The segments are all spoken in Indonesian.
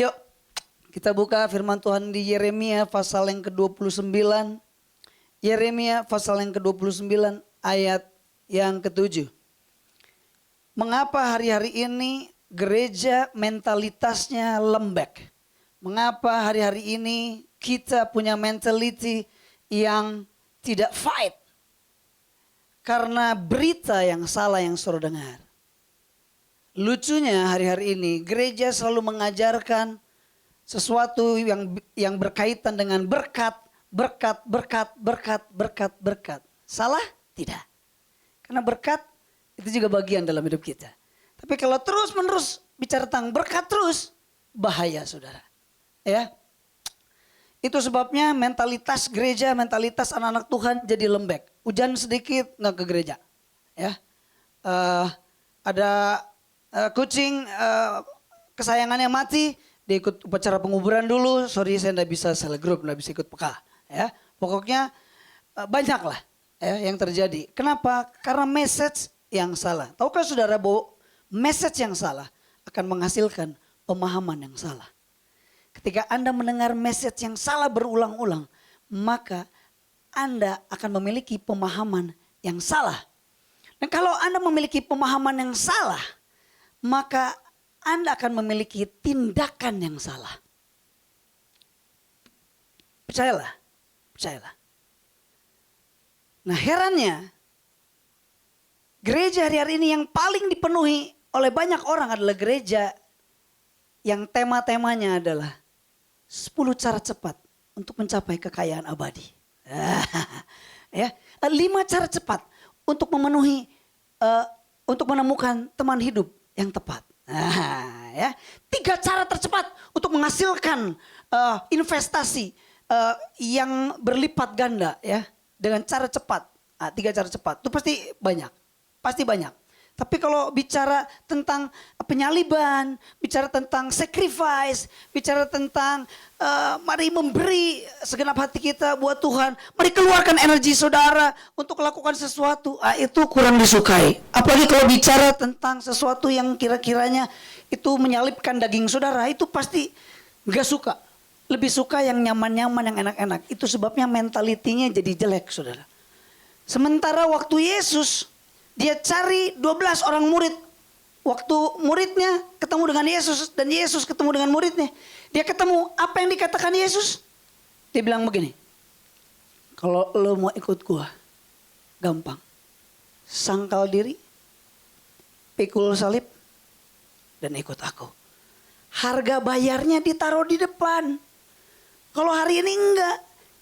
Yuk kita buka firman Tuhan di Yeremia pasal yang ke-29. Yeremia pasal yang ke-29 ayat yang ke-7. Mengapa hari-hari ini gereja mentalitasnya lembek? Mengapa hari-hari ini kita punya mentality yang tidak fight? Karena berita yang salah yang saudara dengar. Lucunya hari-hari ini gereja selalu mengajarkan sesuatu yang berkaitan dengan berkat. Salah? Tidak. Karena berkat itu juga bagian dalam hidup kita. Tapi kalau terus menerus bicara tentang berkat terus, bahaya saudara. Ya, itu sebabnya mentalitas gereja, mentalitas anak-anak Tuhan jadi lembek. Hujan sedikit nggak ke gereja. Ya, ada kucing kesayangannya mati, dia ikut upacara penguburan dulu. Sorry saya nggak bisa salah grup, nggak bisa ikut peka. Ya, pokoknya banyak lah ya, yang terjadi. Kenapa? Karena message yang salah. Tahukah saudara bahwa message yang salah akan menghasilkan pemahaman yang salah. Ketika Anda mendengar message yang salah berulang-ulang, maka Anda akan memiliki pemahaman yang salah. Dan kalau Anda memiliki pemahaman yang salah, maka Anda akan memiliki tindakan yang salah. Percayalah, percayalah. Nah herannya, gereja hari-hari ini yang paling dipenuhi oleh banyak orang adalah gereja yang tema-temanya adalah 10 cara cepat untuk mencapai kekayaan abadi. Ya, 5 cara cepat untuk memenuhi, untuk menemukan teman hidup yang tepat. Ya, 3 cara tercepat untuk menghasilkan investasi yang berlipat ganda ya dengan cara cepat. 3 cara cepat itu pasti banyak, pasti banyak. Tapi kalau bicara tentang penyaliban, bicara tentang sacrifice, bicara tentang mari memberi segenap hati kita buat Tuhan. Mari keluarkan energi saudara untuk melakukan sesuatu. Itu kurang disukai. Apalagi kalau bicara tentang sesuatu yang kira-kiranya itu menyalipkan daging saudara. Itu pasti gak suka. Lebih suka yang nyaman-nyaman, yang enak-enak. Itu sebabnya mentalitinya jadi jelek saudara. Sementara waktu Yesus dia cari 12 orang murid. Waktu muridnya ketemu dengan Yesus dan Yesus ketemu dengan muridnya. Dia ketemu apa yang dikatakan Yesus. Dia bilang begini. Kalau lo mau ikut gua, gampang. Sangkal diri, pikul salib, dan ikut aku. Harga bayarnya ditaruh di depan. Kalau hari ini enggak.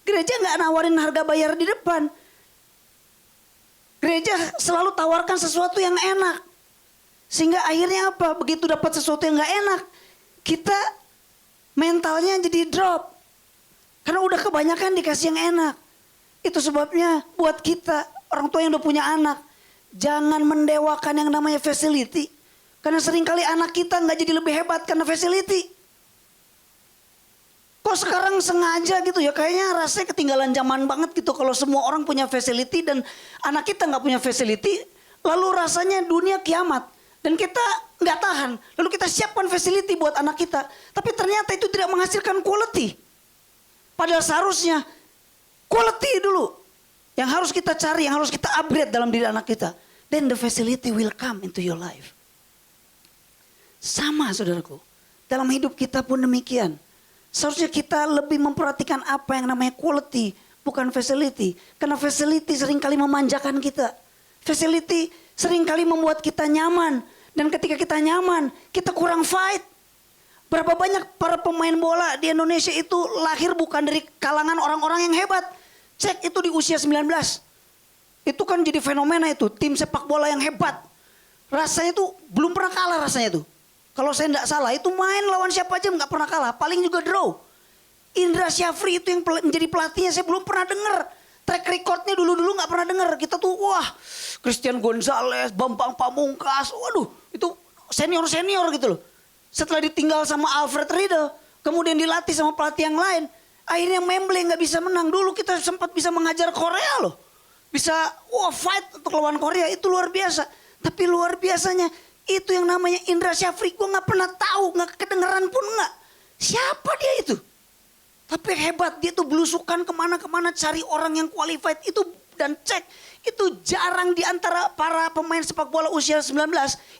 Gereja enggak nawarin harga bayar di depan. Gereja selalu tawarkan sesuatu yang enak. Sehingga akhirnya apa? Begitu dapat sesuatu yang gak enak, kita mentalnya jadi drop. Karena udah kebanyakan dikasih yang enak. Itu sebabnya buat kita, orang tua yang udah punya anak, jangan mendewakan yang namanya facility. Karena seringkali anak kita gak jadi lebih hebat karena facility. Kok sekarang sengaja gitu ya, kayaknya rasanya ketinggalan zaman banget gitu kalau semua orang punya facility dan anak kita nggak punya facility, lalu rasanya dunia kiamat dan kita nggak tahan, lalu kita siapkan facility buat anak kita, tapi ternyata itu tidak menghasilkan quality. Padahal seharusnya quality dulu yang harus kita cari, yang harus kita upgrade dalam diri anak kita, then the facility will come into your life. Sama saudaraku, dalam hidup kita pun demikian. Seharusnya kita lebih memperhatikan apa yang namanya quality, bukan facility. Karena facility seringkali memanjakan kita. Facility seringkali membuat kita nyaman. Dan ketika kita nyaman, kita kurang fight. Berapa banyak para pemain bola di Indonesia itu lahir bukan dari kalangan orang-orang yang hebat. Cek itu di usia 19. Itu kan jadi fenomena itu, tim sepak bola yang hebat. Rasanya tuh belum pernah kalah rasanya tuh. Kalau saya tidak salah itu main lawan siapa aja nggak pernah kalah, paling juga draw. Indra Syafri itu yang menjadi pelatihnya saya belum pernah dengar. Track recordnya dulu-dulu nggak pernah dengar. Kita tuh wah Christian Gonzalez, Bambang Pamungkas, waduh itu senior-senior gitu loh. Setelah ditinggal sama Alfred Riedel, kemudian dilatih sama pelatih yang lain, akhirnya Memble nggak bisa menang. Dulu kita sempat bisa mengajar Korea loh, bisa fight untuk lawan Korea, itu luar biasa. Tapi luar biasanya itu yang namanya Indra Syafri, gue nggak pernah tahu, nggak kedengeran pun nggak. Siapa dia itu? Tapi hebat, dia tuh belusukan kemana-kemana cari orang yang qualified itu dan cek. Itu jarang di antara para pemain sepak bola usia 19.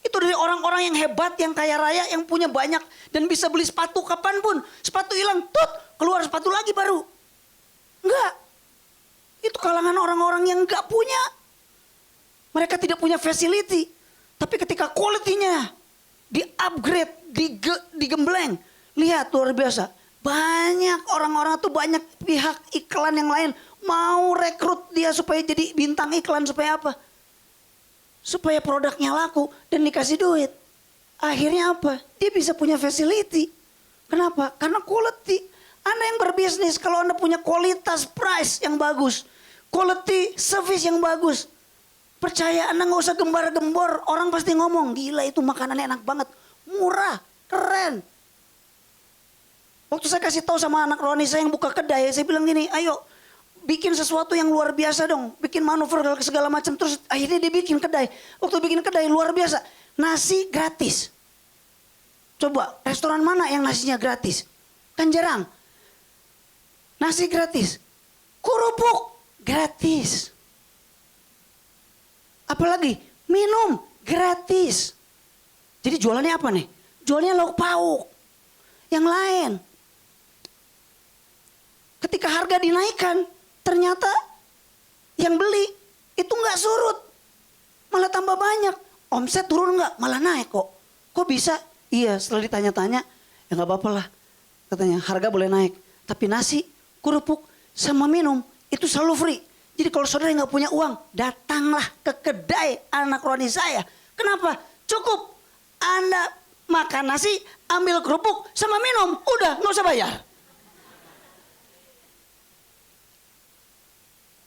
Itu dari orang-orang yang hebat, yang kaya raya, yang punya banyak. Dan bisa beli sepatu kapanpun. Sepatu hilang, keluar sepatu lagi baru. Enggak. Itu kalangan orang-orang yang enggak punya. Mereka tidak punya facility. Tapi ketika quality-nya di-upgrade, digembleng. Lihat luar biasa. Banyak orang-orang tuh, banyak pihak iklan yang lain mau rekrut dia supaya jadi bintang iklan. Supaya apa? Supaya produknya laku dan dikasih duit. Akhirnya apa? Dia bisa punya facility. Kenapa? Karena quality. Anda yang berbisnis, kalau Anda punya kualitas price yang bagus, quality service yang bagus, percaya Anda nggak usah gembar-gembor. Orang pasti ngomong, gila itu makanannya enak banget, murah, keren. Waktu saya kasih tahu sama anak Roni saya yang buka kedai, saya bilang gini, ayo bikin sesuatu yang luar biasa dong. Bikin manuver segala macam. Terus akhirnya dia bikin kedai. Waktu bikin kedai luar biasa. Nasi gratis. Coba restoran mana yang nasinya gratis? Kan jarang. Nasi gratis. Kerupuk gratis. Apalagi minum gratis. Jadi jualannya apa nih? Jualnya lauk pauk. Yang lain. Ketika harga dinaikkan, ternyata yang beli itu nggak surut, malah tambah banyak. Omset turun nggak, malah naik kok. Kok bisa? Iya, setelah ditanya-tanya, ya nggak apa-apa lah. Katanya harga boleh naik, tapi nasi, kerupuk, sama minum itu selalu free. Jadi kalau saudara nggak punya uang, datanglah ke kedai anak Roni saya. Kenapa? Cukup Anda makan nasi, ambil kerupuk, sama minum, udah nggak usah bayar.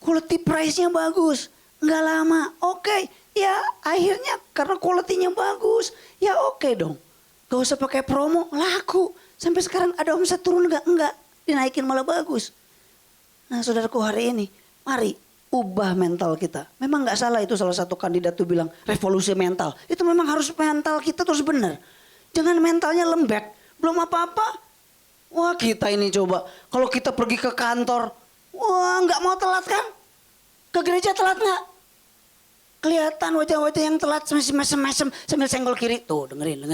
Quality price-nya bagus, nggak lama, oke. Ya akhirnya karena quality-nya bagus, ya oke dong. Gak usah pakai promo, laku. Sampai sekarang ada omset turun nggak? Enggak, dinaikin malah bagus. Nah saudaraku hari ini, mari ubah mental kita. Memang nggak salah itu salah satu kandidat tuh bilang revolusi mental. Itu memang harus mental kita terus benar. Jangan mentalnya lembek, belum apa-apa. Wah kita ini coba, kalau kita pergi ke kantor, wah nggak mau telat kan? Ke gereja telat nggak? Kelihatan wajah-wajah yang telat mesem-mesem sambil senggol kiri. Tuh dengerin.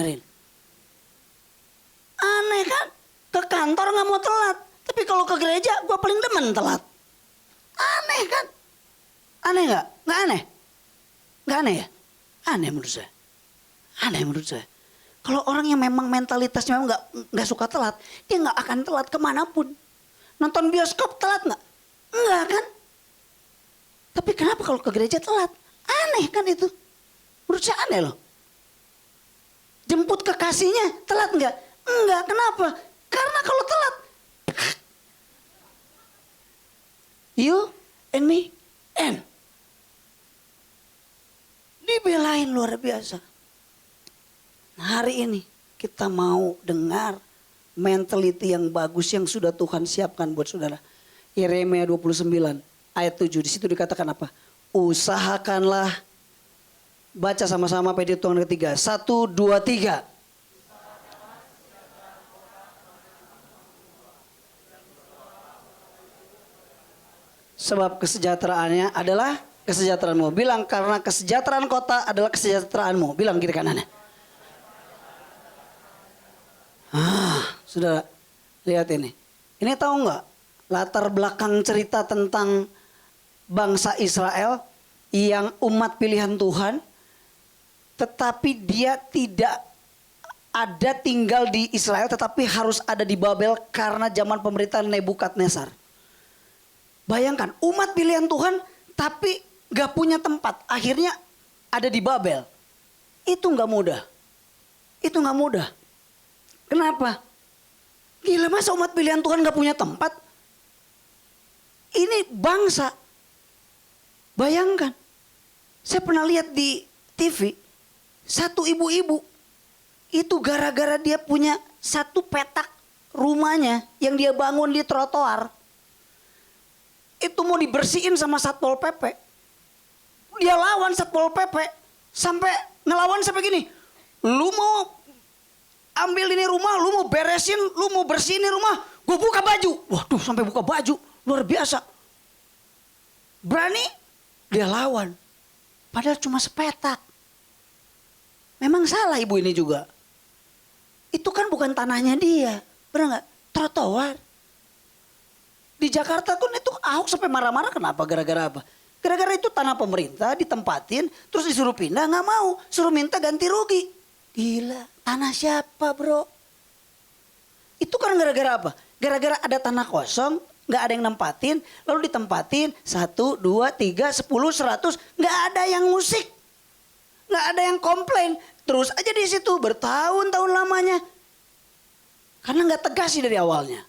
Aneh kan? Ke kantor nggak mau telat. Tapi kalau ke gereja gue paling demen telat. Aneh kan? Aneh nggak? Nggak aneh? Nggak aneh ya? Aneh menurut saya. Aneh menurut saya. Kalau orang yang memang mentalitasnya memang nggak suka telat, dia nggak akan telat kemanapun. Nonton bioskop telat nggak? Enggak kan? Tapi kenapa kalau ke gereja telat? Aneh kan itu? Menurut saya aneh loh. Jemput kekasihnya telat nggak? Enggak. Kenapa? Karena kalau telat, you and me and dibelain luar biasa. Nah, hari ini kita mau dengar mentality yang bagus yang sudah Tuhan siapkan buat saudara. Yeremia 29 ayat 7, di situ dikatakan apa? Usahakanlah, baca sama-sama Petrus ketiga, 1, 2, 3. Sebab kesejahteraannya adalah kesejahteraanmu. Bilang karena kesejahteraan kota adalah kesejahteraanmu. Bilang kiri kanannya. Saudara, lihat ini. Ini tahu nggak latar belakang cerita tentang bangsa Israel yang umat pilihan Tuhan, tetapi dia tidak ada tinggal di Israel, tetapi harus ada di Babel karena zaman pemerintahan Nebukadnezar. Bayangkan umat pilihan Tuhan, tapi nggak punya tempat, akhirnya ada di Babel. Itu nggak mudah. Itu nggak mudah. Kenapa? Gila, masa umat pilihan Tuhan gak punya tempat? Ini bangsa. Bayangkan. Saya pernah lihat di TV. Satu ibu-ibu. Itu gara-gara dia punya satu petak rumahnya yang dia bangun di trotoar. Itu mau dibersihin sama Satpol PP. Dia lawan Satpol PP. Sampai ngelawan sampai gini. Lu mau ambil ini rumah, lu mau beresin, lu mau bersihin ini rumah, gue buka baju. Waduh, sampai buka baju, luar biasa. Berani dia lawan. Padahal cuma sepetak. Memang salah ibu ini juga. Itu kan bukan tanahnya dia. Benar nggak? Trotoar. Di Jakarta kan itu Ahok sampai marah-marah kenapa? Gara-gara apa? Gara-gara itu tanah pemerintah ditempatin terus disuruh pindah nggak mau. Suruh minta ganti rugi. Gila, tanah siapa bro? Itu kan gara-gara apa? Gara-gara ada tanah kosong, nggak ada yang nempatin, lalu ditempatin 1, 2, 3, 10, 100, nggak ada yang musik. Nggak ada yang komplain. Terus aja di situ bertahun-tahun lamanya. Karena nggak tegas sih dari awalnya.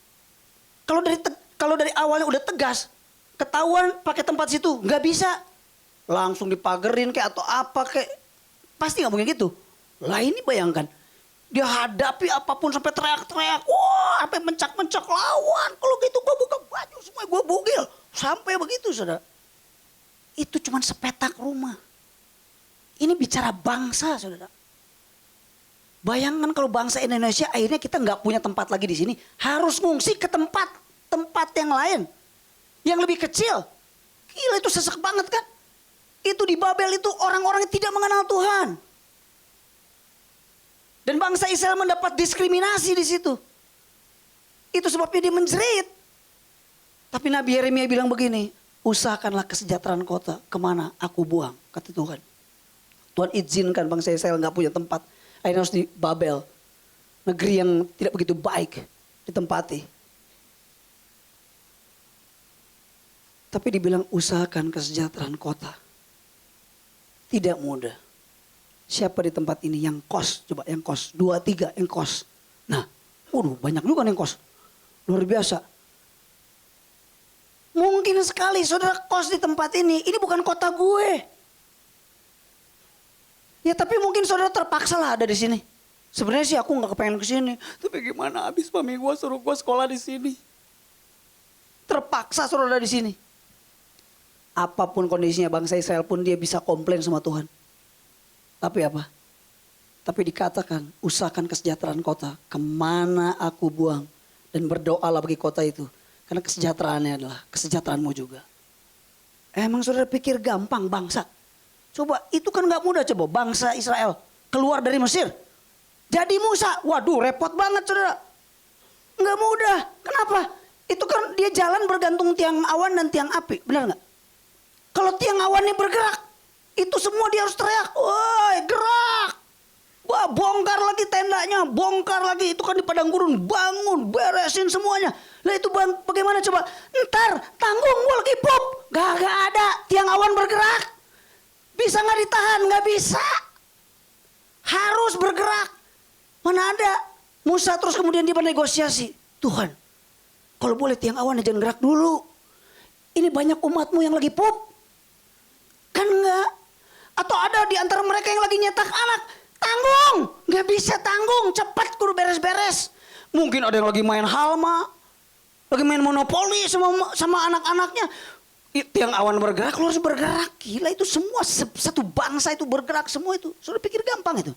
Kalau dari awalnya udah tegas, ketahuan pakai tempat situ, nggak bisa. Langsung dipagerin kayak atau apa kayak. Pasti nggak mungkin gitu. Lah ini bayangkan. Dia hadapi apapun sampai teriak-teriak. Wah sampai mencak-mencak lawan. Kalau gitu gue buka baju semua gue bugil. Sampai begitu saudara. Itu cuma sepetak rumah. Ini bicara bangsa saudara. Bayangkan kalau bangsa Indonesia akhirnya kita nggak punya tempat lagi di sini. Harus ngungsi ke tempat yang lain. Yang lebih kecil. Gila itu sesek banget kan. Itu di Babel itu orang-orang yang tidak mengenal Tuhan. Dan bangsa Israel mendapat diskriminasi di situ. Itu sebabnya dia menjerit. Tapi Nabi Yeremia bilang begini. Usahakanlah kesejahteraan kota. Kemana aku buang, kata Tuhan. Tuhan izinkan bangsa Israel nggak punya tempat. Akhirnya harus di Babel. Negeri yang tidak begitu baik ditempati. Tapi dibilang usahakan kesejahteraan kota. Tidak mudah. Siapa di tempat ini yang kos? Coba yang kos. 2, 3 yang kos. Nah, waduh banyak juga yang kos. Luar biasa. Mungkin sekali saudara kos di tempat ini. Ini bukan kota gue. Ya tapi mungkin saudara terpaksa lah ada di sini. Sebenarnya sih aku nggak kepengen ke sini. Tapi gimana habis mami gue suruh gue sekolah di sini. Terpaksa saudara di sini. Apapun kondisinya bangsa Israel pun dia bisa komplain sama Tuhan. Tapi apa? Tapi dikatakan usahakan kesejahteraan kota. Kemana aku buang. Dan berdoalah bagi kota itu. Karena kesejahteraannya adalah kesejahteraanmu juga. Emang saudara pikir gampang bangsa? Coba itu kan gak mudah coba bangsa Israel. Keluar dari Mesir. Jadi Musa. Waduh repot banget saudara. Gak mudah. Kenapa? Itu kan dia jalan bergantung tiang awan dan tiang api. Benar gak? Kalau tiang awannya bergerak. Itu semua dia harus teriak. Woi gerak. Wah bongkar lagi tendanya. Bongkar lagi. Itu kan di padang gurun. Bangun. Beresin semuanya. Lah itu bagaimana coba. Ntar tanggung gue lagi pop. Gak ada. Tiang awan bergerak. Bisa gak ditahan? Gak bisa. Harus bergerak. Mana ada. Musa terus kemudian dia bernegosiasi. Tuhan. Kalau boleh tiang awan jangan gerak dulu. Ini banyak umatmu yang lagi pop. Kan enggak. Atau ada di antara mereka yang lagi nyetak anak. Tanggung. Gak bisa tanggung. Cepat kudu beres-beres. Mungkin ada yang lagi main halma. Lagi main monopoli sama anak-anaknya. Tiang awan bergerak, lu harus bergerak. Gila itu semua. Satu bangsa itu bergerak semua itu. Sudah pikir gampang itu.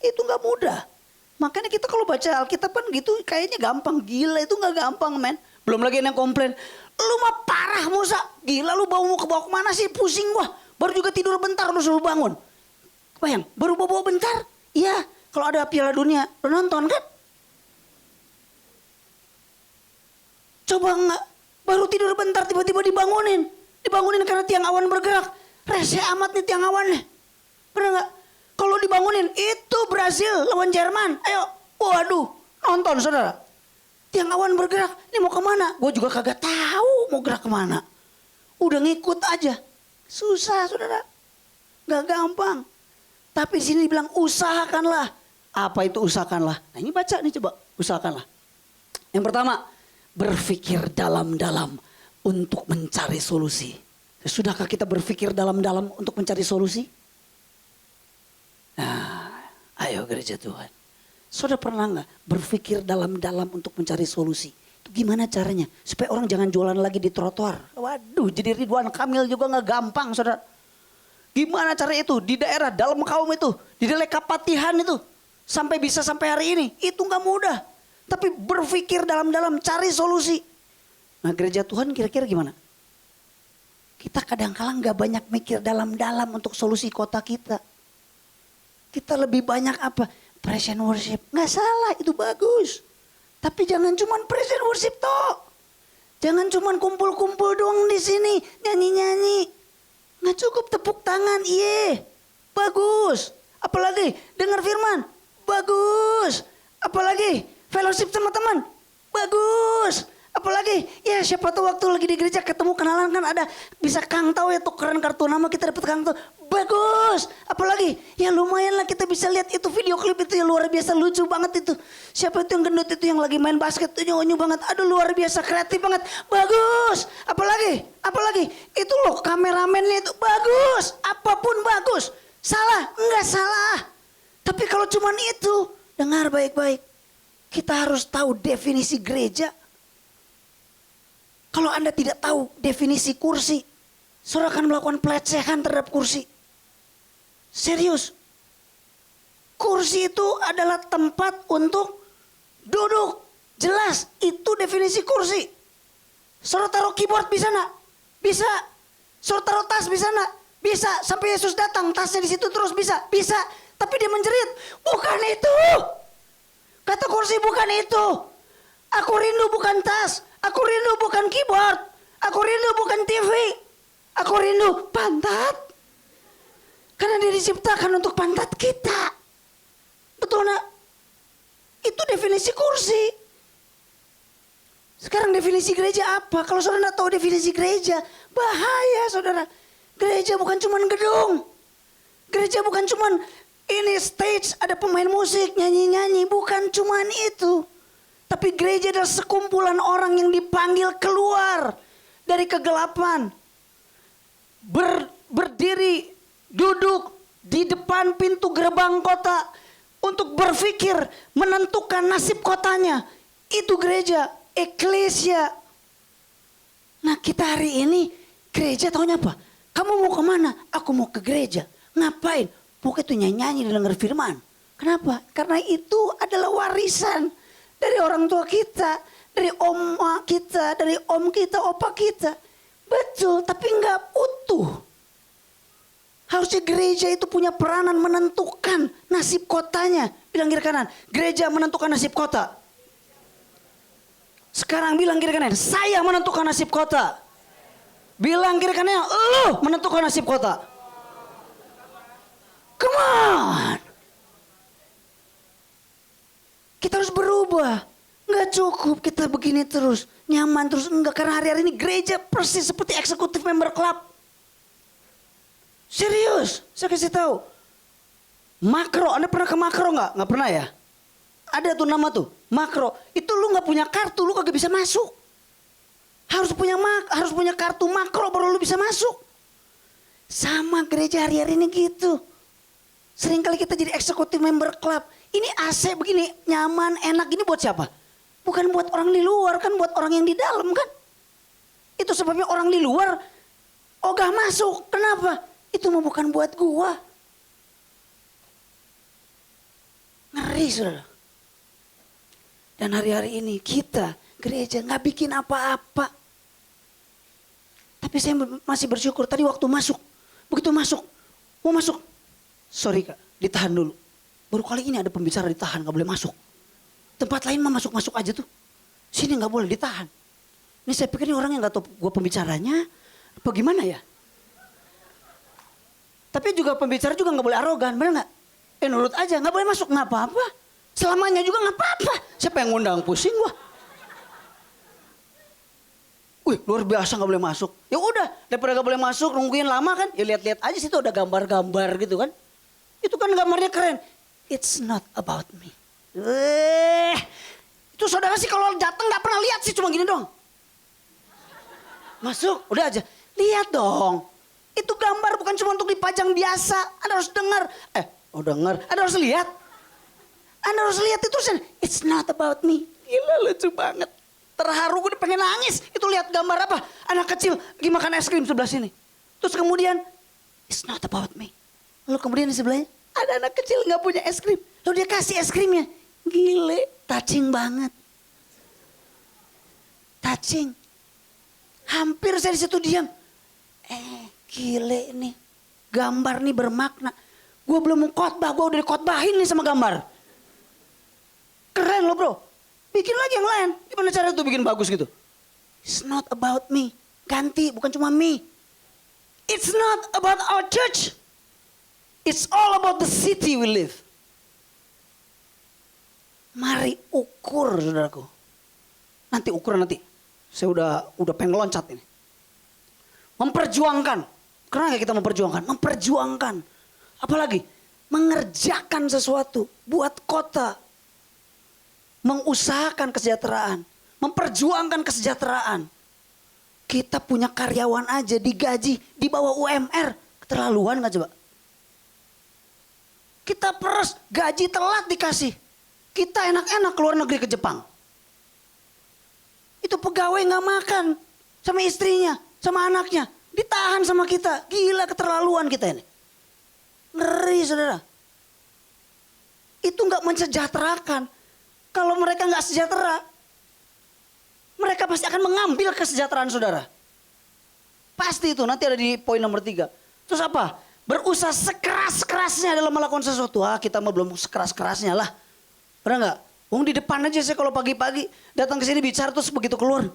Itu gak mudah. Makanya kita kalau baca Alkitab kan gitu. Kayaknya gampang. Gila itu gak gampang men. Belum lagi yang komplain. Lu mah parah Musa. Gila lu mau ke bawah kemana sih? Pusing gua. Baru juga tidur bentar lu suruh bangun. Bayang, baru bawa bentar. Iya, kalau ada Piala Dunia, lu nonton kan? Coba enggak. Baru tidur bentar tiba-tiba dibangunin. Dibangunin karena tiang awan bergerak. Rese amat nih tiang awannya. Bener enggak? Kalau dibangunin, itu Brazil lawan Jerman. Ayo, waduh, nonton saudara. Tiang awan bergerak, ini mau kemana? Gue juga kagak tahu mau gerak kemana. Udah ngikut aja. Susah saudara. Gak gampang. Tapi di sini dibilang usahakanlah. Apa itu usahakanlah? Nah ini baca nih coba. Usahakanlah. Yang pertama, berpikir dalam-dalam untuk mencari solusi. Sudahkah kita berpikir dalam-dalam untuk mencari solusi? Nah, ayo gereja Tuhan. Saudara pernah nggak berpikir dalam-dalam untuk mencari solusi? Itu gimana caranya? Supaya orang jangan jualan lagi di trotoar. Waduh, jadi Ridwan Kamil juga nggak gampang, saudara. Gimana cara itu? Di daerah dalam kaum itu, di daerah Kapatihan itu. sampai bisa sampai hari ini. Itu nggak mudah. Tapi berpikir dalam-dalam, cari solusi. Nah gereja Tuhan kira-kira gimana? Kita kadang-kala nggak banyak mikir dalam-dalam untuk solusi kota kita. Kita lebih banyak apa? Praise and worship. Nggak salah, itu bagus. Tapi jangan cuman praise and worship toh. Jangan cuman kumpul-kumpul doang di sini, nyanyi-nyanyi. Nggak cukup tepuk tangan, iya. Bagus. Apalagi dengar firman, bagus. Apalagi fellowship sama teman, bagus. Apalagi ya siapa tahu waktu lagi di gereja ketemu kenalan kan ada bisa Kang tahu ya tukeran kartu nama kita dapat Kang tahu, bagus. Apalagi ya lumayan lah kita bisa lihat itu video klip itu yang luar biasa lucu banget itu. Siapa itu yang gendut itu yang lagi main basket itu nyonyo banget, aduh luar biasa kreatif banget, bagus. Apalagi itu loh kameramennya itu bagus, apapun bagus. Salah enggak salah. Tapi kalau cuman itu dengar baik-baik, kita harus tahu definisi gereja. Kalau Anda tidak tahu definisi kursi, saudara akan melakukan pelecehan terhadap kursi. Serius. Kursi itu adalah tempat untuk duduk. Jelas, itu definisi kursi. Saudara taruh keyboard bisa nak? Bisa. Saudara taruh tas bisa nak? Bisa. Sampai Yesus datang, tasnya di situ terus bisa. Bisa. Tapi dia menjerit, bukan itu. Kata kursi bukan itu. Aku rindu bukan tas. Aku rindu bukan keyboard. Aku rindu bukan TV. Aku rindu pantat. Karena dia diciptakan untuk pantat kita. Betul nak? Itu definisi kursi. Sekarang definisi gereja apa? Kalau saudara tidak tahu definisi gereja, bahaya saudara. Gereja bukan cuma gedung. Gereja bukan cuma ini stage, ada pemain musik, nyanyi-nyanyi. Bukan cuma itu. Tapi gereja adalah sekumpulan orang yang dipanggil keluar dari kegelapan. Berdiri, duduk di depan pintu gerbang kota. Untuk berpikir, menentukan nasib kotanya. Itu gereja, eklesia. Nah kita hari ini, gereja taunya apa? Kamu mau kemana? Aku mau ke gereja. Ngapain? Pokoknya itu nyanyi-nyanyi dan denger firman. Kenapa? Karena itu adalah warisan dari orang tua kita, dari oma kita, dari om kita, opa kita. Betul, tapi nggak utuh. Harusnya gereja itu punya peranan menentukan nasib kotanya. Bilang kiri kanan, gereja menentukan nasib kota. Sekarang bilang kiri kanan, saya menentukan nasib kota. Bilang kiri kanan, lu menentukan nasib kota. Come on. Kita harus berubah. Nggak cukup kita begini terus. Nyaman terus. Enggak. Karena hari-hari ini gereja persis seperti eksekutif member club. Serius. Saya kasih tahu. Makro. Anda pernah ke makro nggak? Nggak pernah ya? Ada tuh nama tuh. Makro. Itu lu nggak punya kartu. Lu kagak bisa masuk. Harus punya kartu makro baru lu bisa masuk. Sama gereja hari-hari ini gitu. Seringkali kita jadi eksekutif member club. Ini AC begini nyaman, enak gini buat siapa? Bukan buat orang di luar kan, buat orang yang di dalam kan. Itu sebabnya orang di luar ogah masuk. Kenapa? Itu mah bukan buat gua. Ngeri saudara. Dan hari-hari ini kita gereja nggak bikin apa-apa. Tapi saya masih bersyukur tadi waktu masuk. Begitu masuk, mau masuk. Sorry kak, ditahan dulu. Baru kali ini ada pembicara ditahan, gak boleh masuk. Tempat lain mah masuk-masuk aja tuh. Sini gak boleh ditahan. Ini saya pikir ini orang yang gak tahu gue pembicaranya. Apa gimana ya? Tapi juga pembicara juga gak boleh arogan, bener gak? Nurut aja, gak boleh masuk, gak apa-apa. Selamanya juga gak apa-apa. Siapa yang ngundang, pusing gua. Wih luar biasa gak boleh masuk. Ya udah, daripada gak boleh masuk, nungguin lama kan. Ya lihat-lihat aja situ ada gambar-gambar gitu kan. Itu kan gambarnya keren. It's not about me. Itu saudara sih kalau datang nggak pernah lihat sih cuma gini dong. Masuk, udah aja. Lihat dong. Itu gambar bukan cuma untuk dipajang biasa. Anda harus dengar. Dengar. Anda harus lihat. Anda harus lihat itu tulisan. It's not about me. Gila lucu banget. Terharu gue pengen nangis. Itu lihat gambar apa? Anak kecil lagi makan es krim sebelah sini. Terus kemudian, it's not about me. Lalu kemudian di sebelahnya ada anak kecil nggak punya es krim. Lalu dia kasih es krimnya. Gile, touching banget. Touching. Hampir saya di situ diam. Gile nih. Gambar nih bermakna. Gue belum khotbah, gue udah dikhotbahin nih sama gambar. Keren loh bro. Bikin lagi yang lain. Gimana cara itu bikin bagus gitu? It's not about me. Ganti, bukan cuma me. It's not about our church. It's all about the city we live. Mari ukur saudaraku. Nanti ukuran nanti. Saya udah pengen loncat ini. Memperjuangkan. Kenapa kita memperjuangkan? Memperjuangkan. Apalagi mengerjakan sesuatu buat kota. Mengusahakan kesejahteraan. Memperjuangkan kesejahteraan. Kita punya karyawan aja digaji di bawah UMR. Keterlaluan gak coba? Kita peres gaji telat dikasih. Kita enak-enak keluar negeri ke Jepang. Itu pegawai gak makan sama istrinya, sama anaknya. Ditahan sama kita. Gila keterlaluan kita ini. Ngeri saudara. Itu gak mensejahterakan. Kalau mereka gak sejahtera, mereka pasti akan mengambil kesejahteraan saudara. Pasti itu, nanti ada di poin nomor 3. Terus apa? Berusaha sekeras-kerasnya dalam melakukan sesuatu. Kita mah belum sekeras-kerasnya lah. Pernah nggak? Di depan aja saya kalau pagi-pagi datang ke sini bicara terus begitu keluar.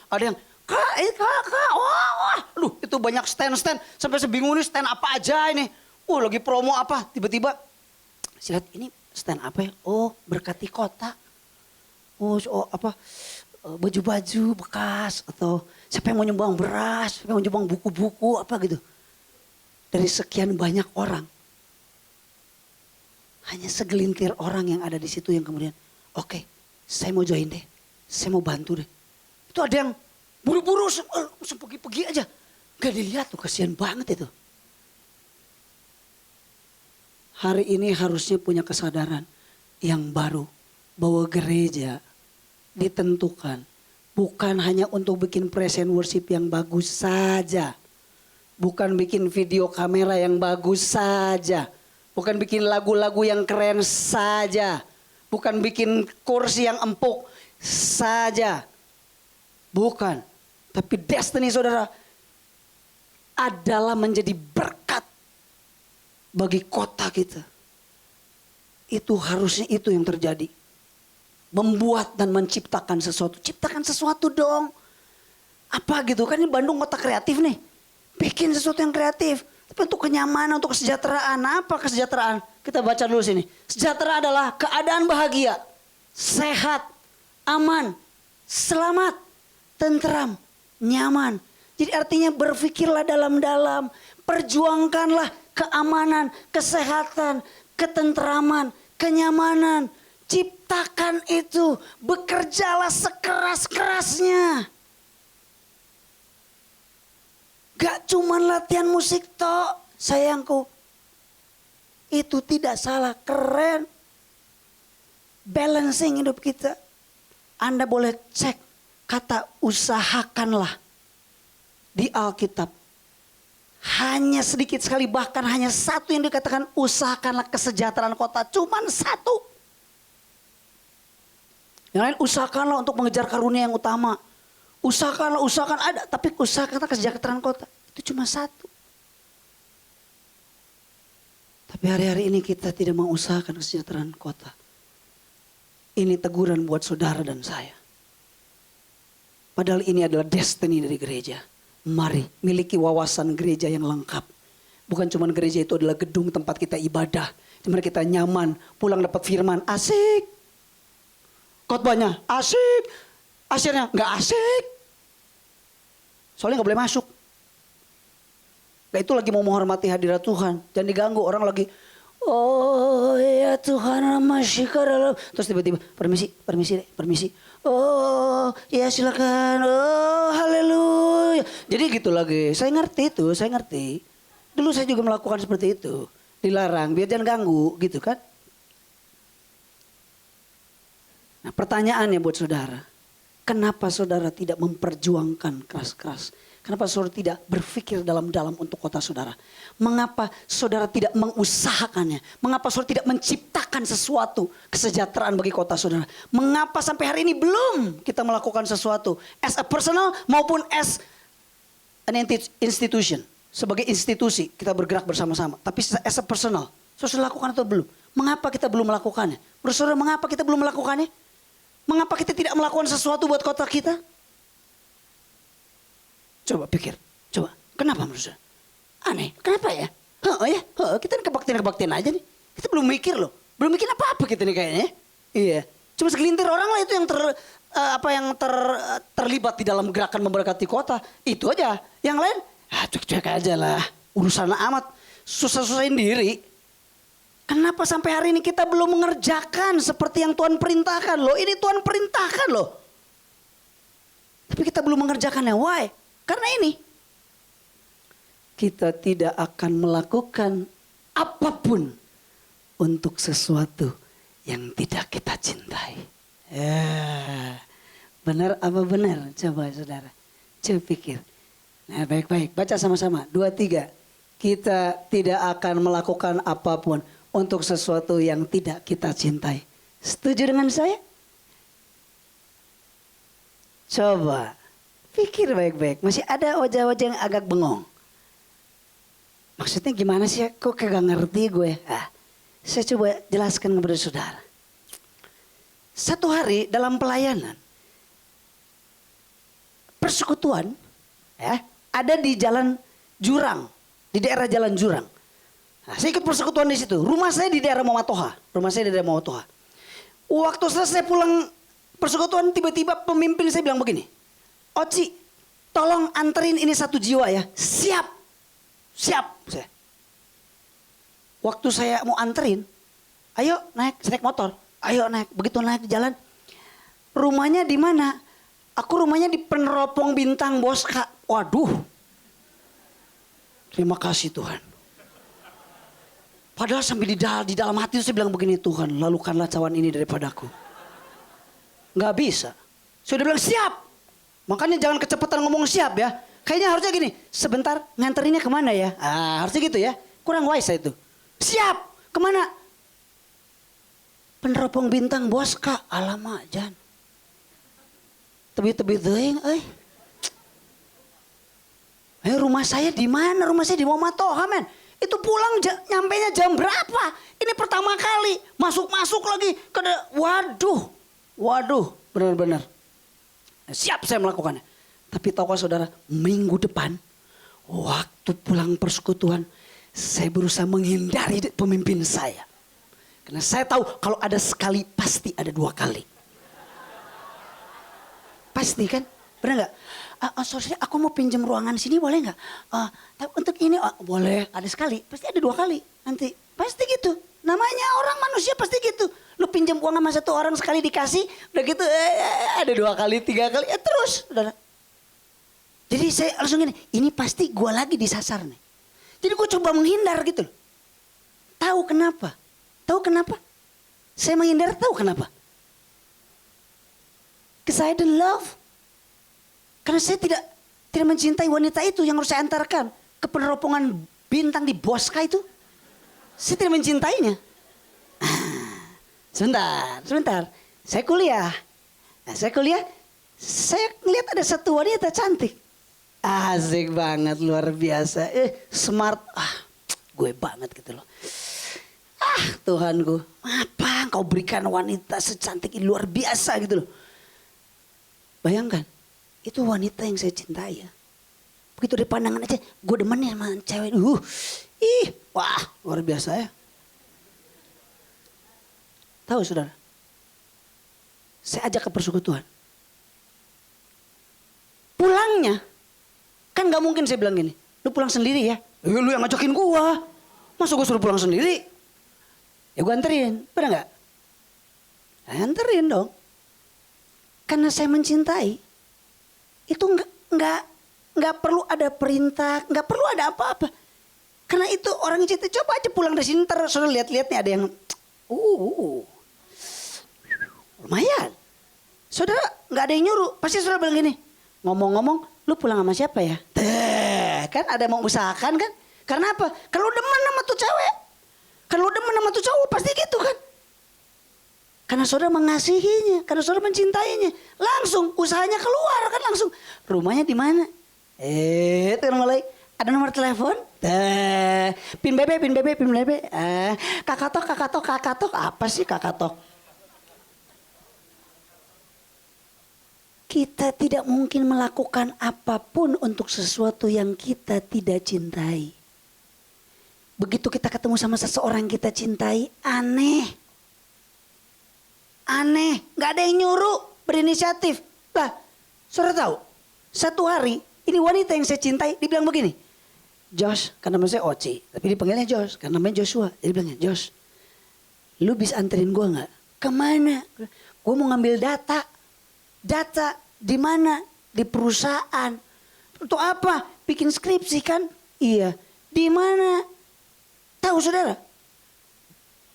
Ada yang, kak, wah. Aduh itu banyak stand-stand. Sampai saya bingung nih stand apa aja ini. Lagi promo apa. Tiba-tiba, saya lihat ini stand apa ya? Berkati kota. Apa? Baju-baju bekas. Atau siapa yang mau nyumbang beras. Siapa yang mau nyumbang buku-buku apa gitu. Dari sekian banyak orang. Hanya segelintir orang yang ada di situ yang kemudian, oke, saya mau join deh, saya mau bantu deh. Itu ada yang buru-buru, langsung pergi-pergi aja. Gak dilihat tuh, kasihan banget itu. Hari ini harusnya punya kesadaran yang baru. Bahwa gereja ditentukan bukan hanya untuk bikin present worship yang bagus saja. Bukan bikin video kamera yang bagus saja. Bukan bikin lagu-lagu yang keren saja. Bukan bikin kursi yang empuk saja. Bukan. Tapi destiny saudara adalah menjadi berkat bagi kota kita. Itu harusnya itu yang terjadi. Membuat dan menciptakan sesuatu. Ciptakan sesuatu dong. Apa gitu kan ini Bandung kota kreatif nih. Bikin sesuatu yang kreatif. Tapi untuk kenyamanan, untuk kesejahteraan. Apa kesejahteraan? Kita baca dulu sini. Sejahtera adalah keadaan bahagia. Sehat. Aman. Selamat. Tentram. Nyaman. Jadi artinya berpikirlah dalam-dalam. Perjuangkanlah keamanan, kesehatan, ketentraman, kenyamanan. Ciptakan itu. Bekerjalah sekeras-kerasnya. Gak cuman latihan musik toh, sayangku. Itu tidak salah, keren. Balancing hidup kita. Anda boleh cek kata usahakanlah di Alkitab. Hanya sedikit sekali, bahkan hanya satu yang dikatakan usahakanlah kesejahteraan kota. Cuman satu. Yang lain usahakanlah untuk mengejar karunia yang utama. Usahakan ada, tapi usahakan kesejahteraan kota. Itu cuma satu. Tapi hari-hari ini kita tidak mau usahakan kesejahteraan kota. Ini teguran buat saudara dan saya. Padahal ini adalah destiny dari gereja. Mari miliki wawasan gereja yang lengkap. Bukan cuma gereja itu adalah gedung tempat kita ibadah. Dimana kita nyaman, pulang dapat firman, asik. Khotbahnya asik. Akhirnya nggak asik. Soalnya nggak boleh masuk. Nah itu lagi mau menghormati hadirat Tuhan. Jangan diganggu orang lagi. Oh ya Tuhan masyikar. Terus tiba-tiba permisi. Oh ya silakan. Oh haleluya. Jadi gitu lagi. Saya ngerti. Dulu saya juga melakukan seperti itu. Dilarang biar jangan ganggu gitu kan. Nah pertanyaannya buat saudara. Kenapa saudara tidak memperjuangkan keras-keras? Kenapa saudara tidak berpikir dalam-dalam untuk kota saudara? Mengapa saudara tidak mengusahakannya? Mengapa saudara tidak menciptakan sesuatu kesejahteraan bagi kota saudara? Mengapa sampai hari ini belum kita melakukan sesuatu as a personal maupun as an institution? Sebagai institusi kita bergerak bersama-sama. Tapi as a personal, saudara lakukan atau belum? Mengapa kita belum melakukannya? Menurut saudara, mengapa kita belum melakukannya? Mengapa kita tidak melakukan sesuatu buat kota kita? Coba pikir, coba. Kenapa menurut saudara? Aneh, kenapa ya? Kita kebaktian aja nih. Kita belum mikir loh. Belum mikir apa-apa kita nih kayaknya. Iya. Cuma segelintir orang lah itu yang terlibat di dalam gerakan memberkati kota. Itu aja. Yang lain, cuek-cuek aja lah. Urusan amat. Susah-susahin diri. Kenapa sampai hari ini kita belum mengerjakan seperti yang Tuhan perintahkan loh. Ini Tuhan perintahkan loh. Tapi kita belum mengerjakannya. Why? Karena ini. Kita tidak akan melakukan apapun untuk sesuatu yang tidak kita cintai. Benar apa benar? Coba saudara. Coba pikir. Nah baik-baik. Baca sama-sama. 2, 3. Kita tidak akan melakukan apapun untuk sesuatu yang tidak kita cintai. Setuju dengan saya? Coba. Pikir baik-baik. Masih ada wajah-wajah yang agak bengong. Maksudnya gimana sih? Kok kagak ngerti gue? Saya coba jelaskan kepada saudara. Satu hari dalam pelayanan. Persekutuan. Ada di jalan Jurang. Di daerah jalan Jurang. Nah, saya ikut persekutuan di situ. Rumah saya di daerah Mamatoha. Waktu selesai pulang persekutuan, tiba-tiba pemimpin saya bilang begini. Oci, tolong anterin ini 1 jiwa ya. Siap. Waktu saya mau anterin, ayo naik, saya naik motor. Ayo naik, begitu naik di jalan. Rumahnya di mana? Aku rumahnya di Peneropong Bintang, bos kak. Waduh. Terima kasih Tuhan. Padahal sampai di dalam hati saya bilang begini, Tuhan, lalukanlah cawan ini daripadaku. Gak bisa. Saya udah bilang siap. Makanya jangan kecepatan ngomong siap ya. Kayaknya harusnya gini, sebentar nganterinnya kemana ya? Harusnya gitu ya. Kurang wise itu. Siap, kemana? Peneropong Bintang, bos kak. Alamak, Jan. Tebi-tebi deing, rumah saya di mana? Rumah saya di Mamatoha, men. Itu pulang nyampenya jam berapa? Ini pertama kali. Masuk lagi. Waduh, benar-benar. Siap saya melakukannya. Tapi tahukah saudara, minggu depan waktu pulang persekutuan, saya berusaha menghindari pemimpin saya. Karena saya tahu kalau ada sekali pasti ada 2 kali. Pasti kan? Benar nggak? Sorry, aku mau pinjam ruangan sini boleh nggak? Untuk ini boleh, ada sekali, pasti ada 2 kali nanti. Pasti gitu. Namanya orang manusia pasti gitu. Lu pinjam uang sama 1 orang sekali dikasih, udah gitu ada 2 kali, 3 kali, terus. Udah. Jadi saya langsung gini, ini pasti gue lagi disasar nih. Jadi gue coba menghindar gitu. Tahu kenapa? Saya menghindar tahu kenapa? Because I don't love. Karena saya tidak mencintai wanita itu yang harus saya antarkan ke Peneropongan Bintang di Boska itu. Saya tidak mencintainya. Sebentar. Saya kuliah. Saya ngeliat ada 1 wanita cantik. Asik banget, luar biasa. Smart. Gue banget gitu loh. Tuhanku, apa engkau berikan wanita secantik ini, luar biasa gitu loh. Bayangkan, itu wanita yang saya cintai ya. Begitu dari pandangan aja, gue demen ya sama cewek. Wah, luar biasa ya. Tahu saudara, saya ajak ke persekutuan. Pulangnya, kan gak mungkin saya bilang gini, lu pulang sendiri ya. Lu yang ngajakin gua, masa gua suruh pulang sendiri? Ya gua anterin, bener gak? Anterin dong. Karena saya mencintai, itu nggak perlu ada perintah, nggak perlu ada apa-apa. Karena itu orang yang cinta, coba aja pulang dari sini, ntar saudara lihat-lihat nih ada yang, lumayan. Saudara nggak ada yang nyuruh, pasti saudara bilang gini, ngomong-ngomong, lu pulang sama siapa ya? kan ada mau usahakan kan. Karena apa? Kalau demen sama tuh cewek. Kalau demen sama tuh cowok pasti gitu kan. Karena saudara mengasihinya, karena saudara mencintainya. Langsung usahanya keluar kan langsung. Rumahnya di mana? Itu mulai. Ada nomor telepon? Pin BB. Kakatok. Apa sih kakatok? Kita tidak mungkin melakukan apapun untuk sesuatu yang kita tidak cintai. Begitu kita ketemu sama seseorang yang kita cintai, aneh. Gak ada yang nyuruh, berinisiatif. Lah, saudara tahu, satu hari, ini wanita yang saya cintai, dibilang begini. Josh, karena namanya saya Oci, tapi dipanggilnya Josh, karena namanya Joshua. Jadi bilangnya, Josh, lu bisa anterin gue gak? Kemana? Gue mau ngambil data. Data di mana? Di perusahaan. Untuk apa? Bikin skripsi kan? Iya. Di mana? Tahu saudara?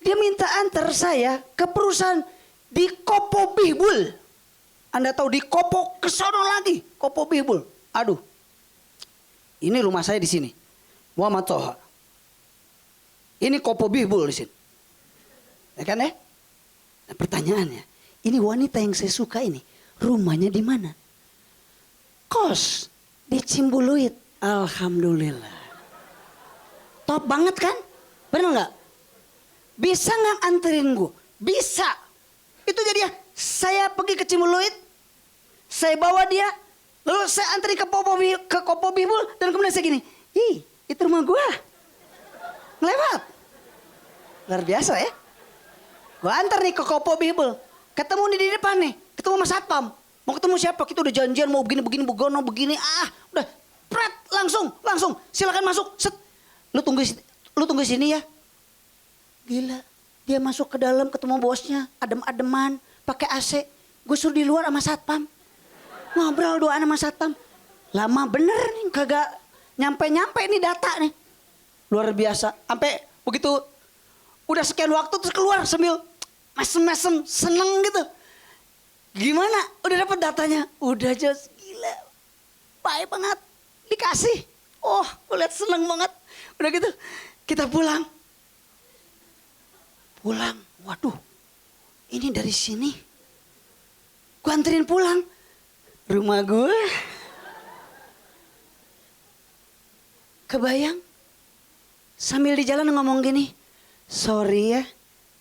Dia minta antar saya ke perusahaan di Kopo Bihbul. Anda tahu di Kopo ke sono lagi, Kopo Bihbul. Aduh. Ini rumah saya di sini. Muhammad Toha. Ini Kopo Bihbul di sini. Ya kan ya? Nah, pertanyaannya, ini wanita yang saya suka ini, rumahnya di mana? Kos di Cimbuluit. Alhamdulillah. Top banget kan? Benar nggak? Bisa nggak anterin gue? Bisa. Itu jadi ya, saya pergi ke Cimbuluit, saya bawa dia, lalu saya anterin ke Kopo Bihbul, dan kemudian saya gini, ih, itu rumah gue. Lewat. Luar biasa ya. Gue antar nih ke Kopo Bihbul, ketemu di depan nih, ketemu sama satpam. Mau ketemu siapa? Kita udah janjian mau begini, begono begini, udah, pret, langsung, silakan masuk, set. Lu tunggu sini ya. Gila. Dia masuk ke dalam ketemu bosnya, adem-ademan, pakai AC. Gue suruh di luar sama satpam. Ngobrol doang sama satpam. Lama bener nih, kagak nyampe nih data nih. Luar biasa. Sampai begitu udah sekian waktu terus keluar sambil mesem-mesem, seneng gitu. Gimana? Udah dapat datanya? Udah Jos, gila. Baik banget. Dikasih. Oh, gue liat seneng banget. Udah gitu, kita pulang. Waduh, ini dari sini. Gue anterin pulang. Rumah gue. Kebayang? Sambil di jalan ngomong gini. Sorry ya,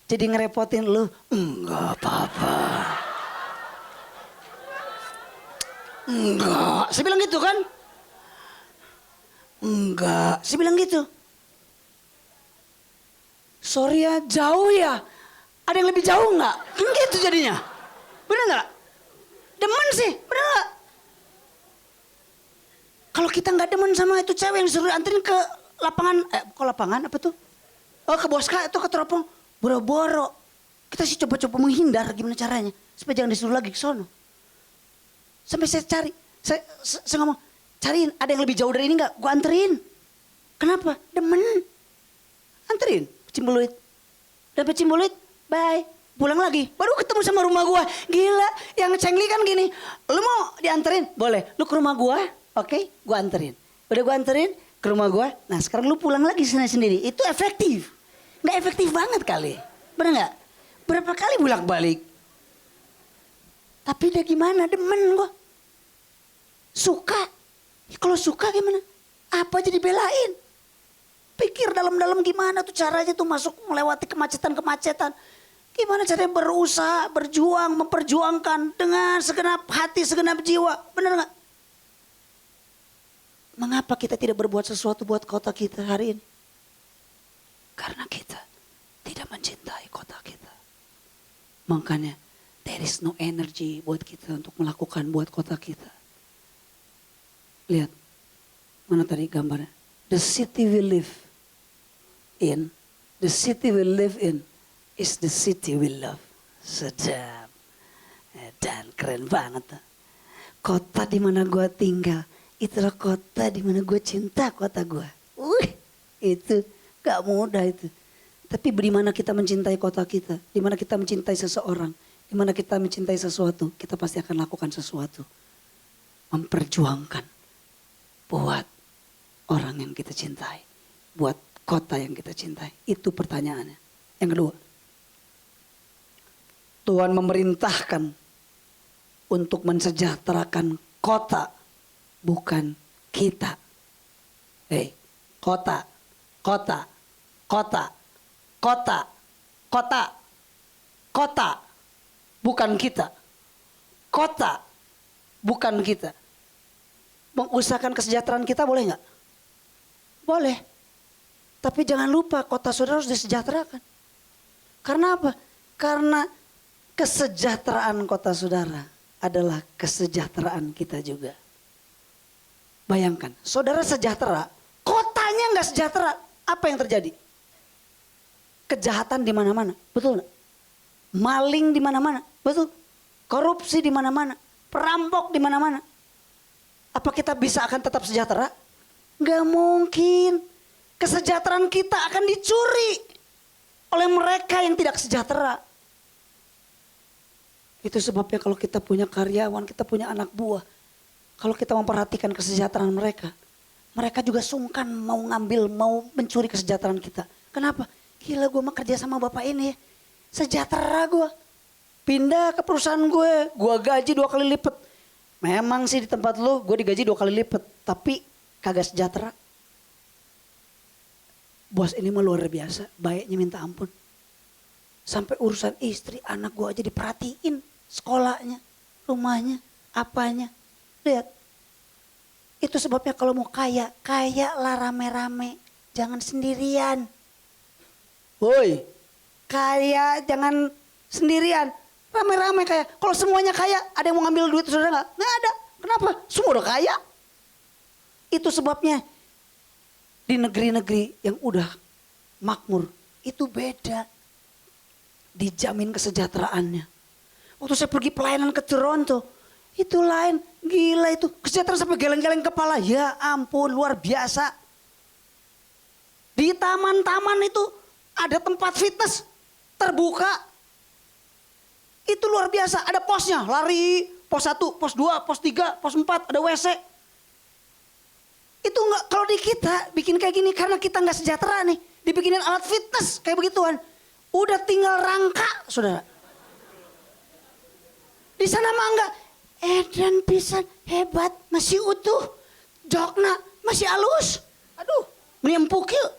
jadi ngerepotin lu. Enggak apa-apa. Enggak, saya bilang gitu kan? Enggak, saya bilang gitu. Sorry ya, jauh ya. Ada yang lebih jauh nggak? Kan gitu jadinya. Bener nggak? Demen sih, bener nggak? Kalau kita nggak demen sama itu cewek yang disuruh anterin ke lapangan, kok lapangan apa tuh? Oh, ke Boska itu ke teropong. Boro-boro. Kita sih coba-coba menghindar gimana caranya. Supaya jangan disuruh lagi ke sono. Sampai saya cari. Saya ngomong, cariin ada yang lebih jauh dari ini nggak? Gue anterin. Kenapa? Demen. Anterin. Cimbuluit. Dapet Cimbuluit, bye. Pulang lagi, baru ketemu sama rumah gua. Gila, yang cengli kan gini. Lu mau dianterin? Boleh. Lu ke rumah gua, oke, gua anterin. Udah gua anterin ke rumah gua. Nah sekarang lu pulang lagi sendiri. Itu efektif. Nggak efektif banget kali. Bener nggak? Berapa kali bolak-balik. Tapi dia gimana? Demen gua. Suka. Kalau suka gimana? Apa aja dibelain. Pikir dalam-dalam gimana tuh caranya tuh masuk melewati kemacetan-kemacetan. Gimana caranya berusaha, berjuang, memperjuangkan dengan segenap hati, segenap jiwa. Benar nggak? Mengapa kita tidak berbuat sesuatu buat kota kita hari ini? Karena kita tidak mencintai kota kita. Makanya there is no energy buat kita untuk melakukan buat kota kita. Lihat, mana tadi gambarnya? The city we live in, the city we live in is the city we love. Sedap. Dan keren banget. Kota di mana gue tinggal, itulah kota di mana gue cinta kota gue. Itu gak mudah itu. Tapi di mana kita mencintai kota kita, di mana kita mencintai seseorang, di mana kita mencintai sesuatu, kita pasti akan lakukan sesuatu. Memperjuangkan buat orang yang kita cintai? Buat kota yang kita cintai? Itu pertanyaannya. Yang kedua, Tuhan memerintahkan untuk mensejahterakan kota, bukan kita. Hei, kota, kota, kota, kota, kota, kota, bukan kita. Kota, bukan kita. Mengusahakan kesejahteraan kita boleh nggak? Boleh. Tapi jangan lupa kota saudara harus disejahterakan. Karena apa? Karena kesejahteraan kota saudara adalah kesejahteraan kita juga. Bayangkan, saudara sejahtera, kotanya nggak sejahtera, apa yang terjadi? Kejahatan di mana-mana, betul nggak? Maling di mana-mana, betul? Korupsi di mana-mana, perampok di mana-mana. Apa kita bisa akan tetap sejahtera? Nggak mungkin. Kesejahteraan kita akan dicuri oleh mereka yang tidak sejahtera. Itu sebabnya kalau kita punya karyawan, kita punya anak buah, kalau kita memperhatikan kesejahteraan mereka, mereka juga sungkan mau ngambil, mau mencuri kesejahteraan kita. Kenapa? Gila, gue mah kerja sama bapak ini, sejahtera gue. Pindah ke perusahaan gue gaji 2 kali lipat. Memang sih di tempat lo gue digaji 2 kali lipat, tapi kagak sejahtera. Bos ini mah luar biasa, baiknya minta ampun. Sampai urusan istri, anak gue aja diperhatiin. Sekolahnya, rumahnya, apanya. Lihat. Itu sebabnya kalau mau kaya, kaya lah rame-rame. Jangan sendirian. Woi, kaya jangan sendirian. Rame-rame kaya. Kalau semuanya kaya, ada yang mau ngambil duit saudara nggak? Nggak ada. Kenapa? Semua udah kaya. Itu sebabnya di negeri-negeri yang udah makmur itu beda. Dijamin kesejahteraannya. Waktu saya pergi pelayanan ke Toronto, itu lain. Gila itu. Kesejahteraan sampai geleng-geleng kepala. Ya ampun, luar biasa. Di taman-taman itu ada tempat fitness terbuka. Itu luar biasa, ada posnya, lari, pos 1, pos 2, pos 3, pos 4, ada WC. Itu enggak, kalau di kita bikin kayak gini karena kita enggak sejahtera nih. Dibikinin alat fitness kayak begituan. Udah tinggal rangka, saudara. Di sana mah enggak. Edan pisan, hebat, masih utuh. Jokna, masih halus. Aduh, menimpuk yuk.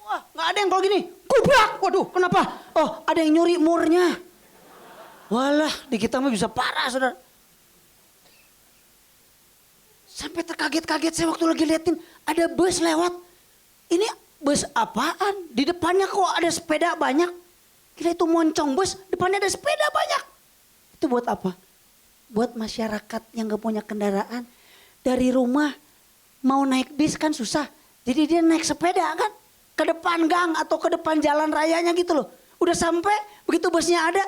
Wah, enggak ada yang kalau gini. Kubrak, waduh, kenapa? Oh, ada yang nyuri murnya. Walah, di kita mah bisa parah, saudara. Sampai terkaget-kaget saya waktu lagi liatin ada bus lewat. Ini bus apaan? Di depannya kok ada sepeda banyak. Gila, itu moncong bus, depannya ada sepeda banyak. Itu buat apa? Buat masyarakat yang gak punya kendaraan. Dari rumah mau naik bis kan susah. Jadi dia naik sepeda kan. Ke depan gang atau ke depan jalan rayanya gitu loh. Udah sampai, begitu busnya ada.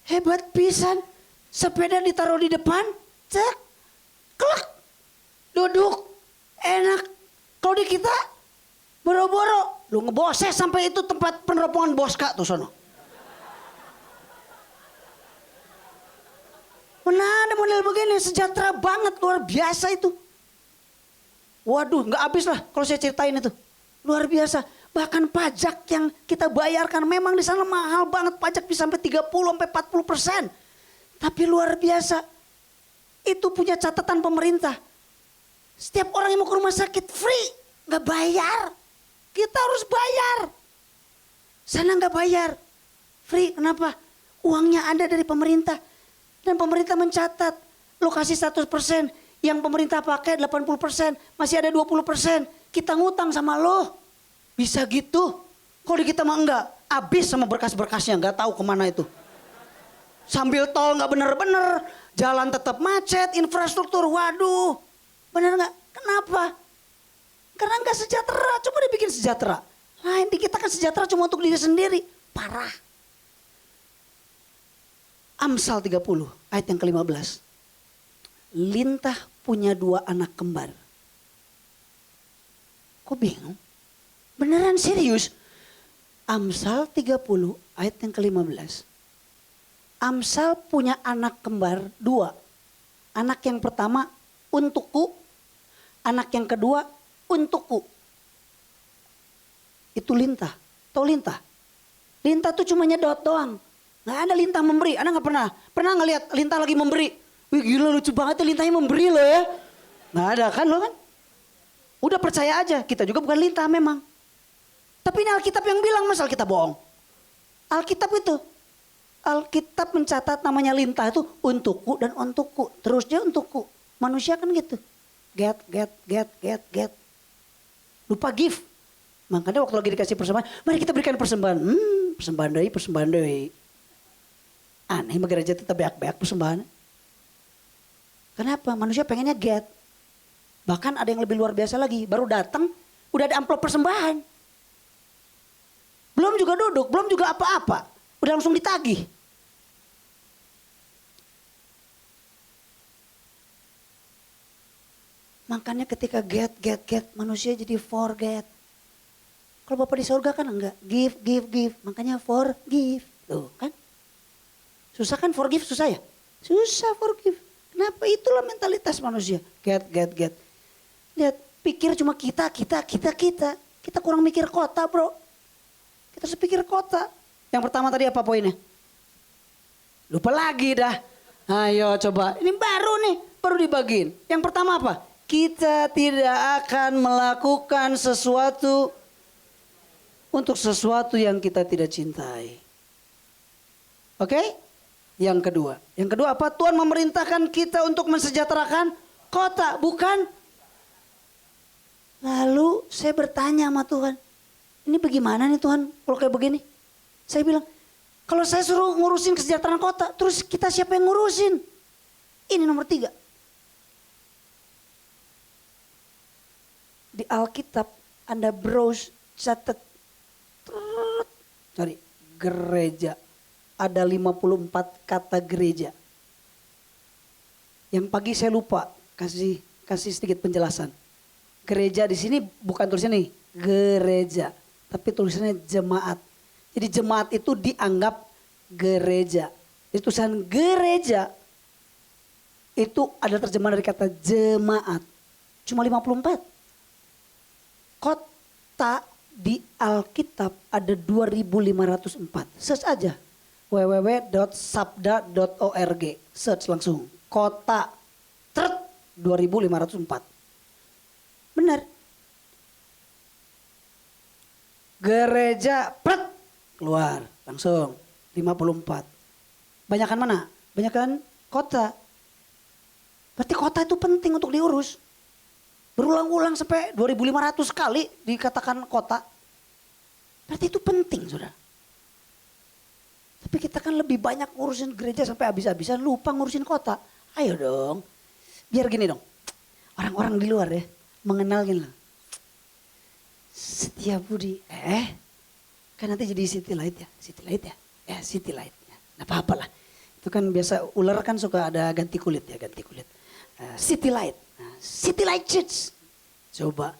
Hebat pisan, sepeda ditaruh di depan, cek, klak, duduk, enak. Kalau di kita, boro-boro, lu ngeboses sampai itu tempat peneropongan Boska tuh sono. Mana ada model begini, sejahtera banget, luar biasa itu. Waduh, nggak habis lah kalau saya ceritain itu, luar biasa. Bahkan pajak yang kita bayarkan memang di sana mahal banget, pajak bisa sampai 30-40%. Tapi luar biasa. Itu punya catatan pemerintah. Setiap orang yang mau ke rumah sakit free, nggak bayar. Kita harus bayar. Sana nggak bayar. Free, kenapa? Uangnya ada dari pemerintah. Dan pemerintah mencatat, lo kasih 100%, yang pemerintah pakai 80%, masih ada 20%. Kita ngutang sama lo. Bisa gitu. Kalau di kita mah enggak. Habis sama berkas-berkasnya. Enggak tahu kemana itu. Sambil tol enggak bener-bener. Jalan tetap macet. Infrastruktur. Waduh. Bener enggak? Kenapa? Karena enggak sejahtera. Coba dibikin sejahtera. Lain di kita kan sejahtera cuma untuk diri sendiri. Parah. Amsal 30 ayat yang ke-15. Lintah punya 2 anak kembar. Kok bingung? Beneran serius. Amsal 30 ayat yang ke-15. Amsal punya anak kembar 2. Anak yang pertama untukku. Anak yang kedua untukku. Itu lintah. Tahu lintah? Lintah tuh cuma nyedot doang. Nggak ada lintah memberi. Anda nggak pernah ngelihat lintah lagi memberi. Wih gila lucu banget ya lintahnya memberi loh ya. Nggak ada kan lo kan? Udah percaya aja. Kita juga bukan lintah memang. Tapi ini Alkitab yang bilang, mas Alkitab bohong. Alkitab itu. Alkitab mencatat namanya lintah itu untukku dan untukku. Terus dia untukku. Manusia kan gitu. Get. Lupa give. Makanya waktu lagi dikasih persembahan, mari kita berikan persembahan. Persembahan dari. Aneh sama gereja tetap beak-beak persembahan. Kenapa? Manusia pengennya get. Bahkan ada yang lebih luar biasa lagi. Baru datang, udah ada amplop persembahan. Belum juga duduk, belum juga apa-apa. Udah langsung ditagih. Makanya ketika get, manusia jadi forget. Kalau Bapak di surga kan enggak, give. Makanya forgive. Tuh kan. Susah kan forgive, susah ya? Susah forgive. Kenapa? Itulah mentalitas manusia. Get. Lihat, pikir cuma kita. Kita kurang mikir kota bro. Kita harus pikir kota. Yang pertama tadi apa poinnya? Lupa lagi dah. Ayo coba, ini baru dibagiin. Yang pertama apa? Kita tidak akan melakukan sesuatu untuk sesuatu yang kita tidak cintai. Oke? Yang kedua apa? Tuhan memerintahkan kita untuk mensejahterakan kota, bukan? Lalu saya bertanya sama Tuhan, ini bagaimana nih Tuhan kalau kayak begini? Saya bilang, kalau saya suruh ngurusin kesejahteraan kota, terus kita siapa yang ngurusin? Ini nomor 3. Di Alkitab Anda browse, catat, cari gereja. Ada 54 kata gereja. Yang pagi saya lupa kasih sedikit penjelasan. Gereja di sini bukan tulisannya nih, gereja, tapi tulisannya jemaat. Jadi jemaat itu dianggap gereja. Jadi tulisan gereja itu ada terjemahan dari kata jemaat. Cuma 54. Kota di Alkitab ada 2504. Search aja. www.sabda.org. Search langsung. Kota 2504. Benar. Gereja keluar langsung 54. Banyakan mana? Banyakan kota. Berarti kota itu penting untuk diurus. Berulang-ulang sampai 2500 kali dikatakan kota. Berarti itu penting saudara. Tapi kita kan lebih banyak ngurusin gereja sampai habis-habisan, lupa ngurusin kota. Ayo dong. Biar gini dong. Orang-orang di luar ya mengenal gini loh. Setia Budi. Kan nanti jadi City Light ya. City Light ya. City Light. Nah apa-apa lah. Itu kan biasa ular kan suka ada ganti kulit ya. Ganti kulit. City Light. City Light Church. Coba.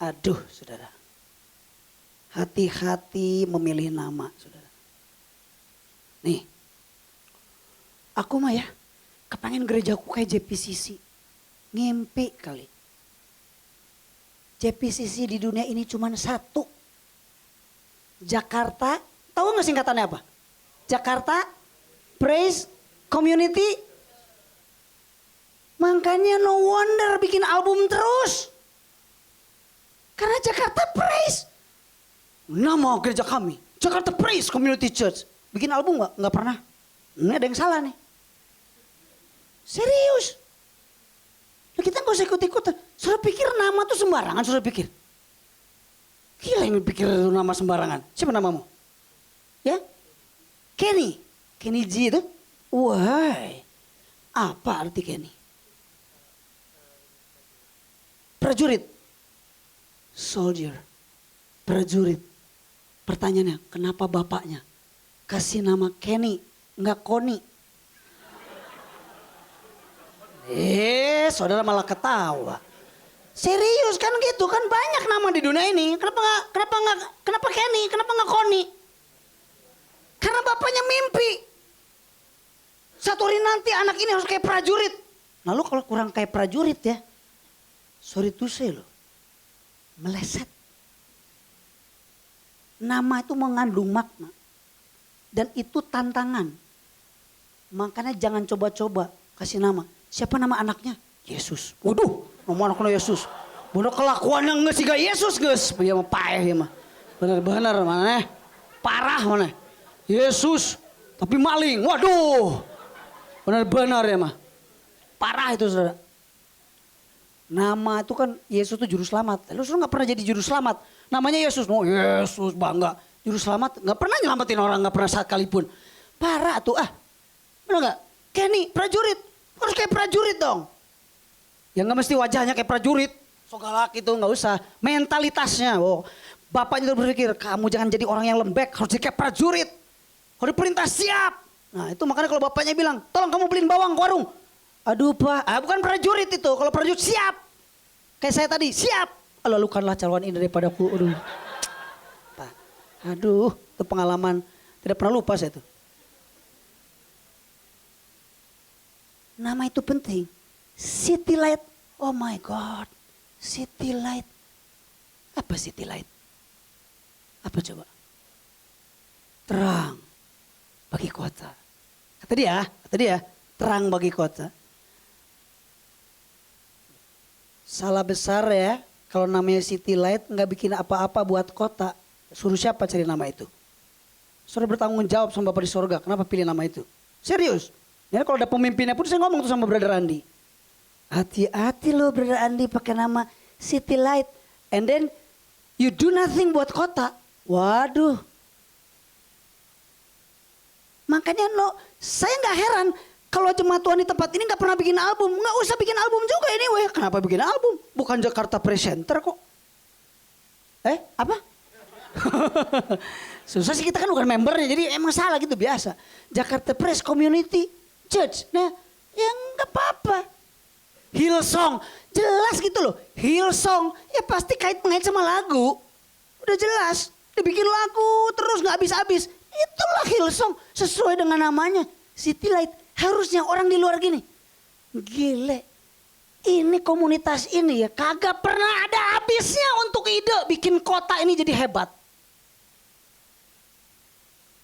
Aduh saudara. Hati-hati memilih nama saudara. Nih. Aku mah ya. Kepengen gerejaku kayak JPCC. Ngimpi kali. JPCC di dunia ini cuma 1. Jakarta. Tahu gak singkatannya apa? Jakarta Praise Community. Makanya no wonder bikin album terus. Karena Jakarta Praise. Nama gereja kami. Jakarta Praise Community Church. Bikin album gak? Gak pernah. Ini ada yang salah nih. Serius. Nah, kita gak usah ikut-ikutan. Sudah pikir nama tuh sembarangan, sudah pikir. Gila yang pikir nama sembarangan. Siapa namamu? Ya? Kenny. Kenny G itu. Wah. Apa arti Kenny? Prajurit. Soldier. Prajurit. Pertanyaannya, kenapa bapaknya kasih nama Kenny, enggak Koni? Saudara malah ketawa. Serius kan gitu kan, banyak nama di dunia ini. Kenapa Kenny? Kenapa nggak Koni? Karena bapaknya mimpi. Satu hari nanti anak ini harus kayak prajurit. Lalu kalau kurang kayak prajurit ya, sorry to say loh, meleset. Nama itu mengandung makna. Dan itu tantangan. Makanya jangan coba-coba kasih nama. Siapa nama anaknya? Yesus. Waduh, nama anaknya Yesus. Bener kelakuan yang nggak sih gak Yesus guys. Ya mah payah ya mah. Bener-bener mana? Parah mana? Yesus. Tapi maling. Waduh. Bener-bener ya mah. Parah itu saudara. Nama itu kan Yesus itu juru selamat. Lu suruh nggak pernah jadi juru selamat. Namanya Yesus. Oh Yesus bangga. Juru selamat nggak pernah nyelamatin orang, nggak pernah sekalipun. Parah tuh ah. Bener nggak? Kenny prajurit. Harus kayak prajurit dong. Ya nggak mesti wajahnya kayak prajurit. So galak itu nggak usah. Mentalitasnya. Oh, bapaknya tuh berpikir kamu jangan jadi orang yang lembek. Harus jadi kayak prajurit. Harus perintah siap. Nah itu makanya kalau bapaknya bilang tolong kamu beliin bawang ke warung. Aduh pak, bukan prajurit itu. Kalau prajurit siap. Kayak saya tadi siap. Lalukanlah calon ini daripadaku. Aduh. Aduh, itu pengalaman tidak pernah lupa saya itu. Nama itu penting. City Light. Oh my God. City Light. Apa City Light? Apa coba? Terang bagi kota. Kata dia, terang bagi kota. Salah besar ya, kalau namanya City Light nggak bikin apa-apa buat kota. Suruh siapa cari nama itu? Saudara bertanggung jawab sama Bapak di sorga. Kenapa pilih nama itu? Serius. Ya kalau ada pemimpinnya pun saya ngomong tuh sama Brother Andi. Hati-hati loh Brother Andi pakai nama City Light. And then you do nothing buat kota. Waduh. Makanya saya nggak heran kalau jemaat Tuhan di tempat ini nggak pernah bikin album. Nggak usah bikin album juga anyway. Kenapa bikin album? Bukan Jakarta Presenter kok. Apa? Susah sih kita kan bukan membernya jadi emang salah gitu biasa. Jakarta Press Community Church. Nah ya nggak apa-apa. Hillsong jelas gitu loh. Hillsong ya pasti kait-mengait sama lagu. Udah jelas. Dibikin lagu terus nggak habis-habis. Itulah Hillsong sesuai dengan namanya. City Light. Harusnya orang di luar gini. Gile. Ini komunitas ini ya kagak pernah ada habisnya untuk ide bikin kota ini jadi hebat.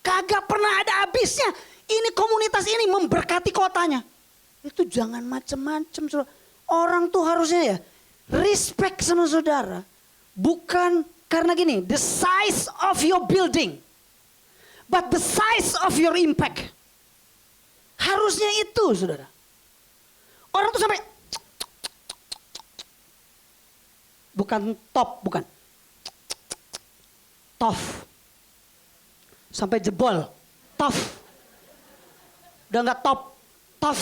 Kagak pernah ada habisnya. Ini komunitas ini memberkati kotanya. Itu jangan macem-macem. Orang tuh harusnya ya respect sama saudara. Bukan karena gini, the size of your building. But the size of your impact. Harusnya itu saudara. Orang tuh sampai bukan top, bukan. Tof. Sampai jebol. Tof. Udah gak top. Tof.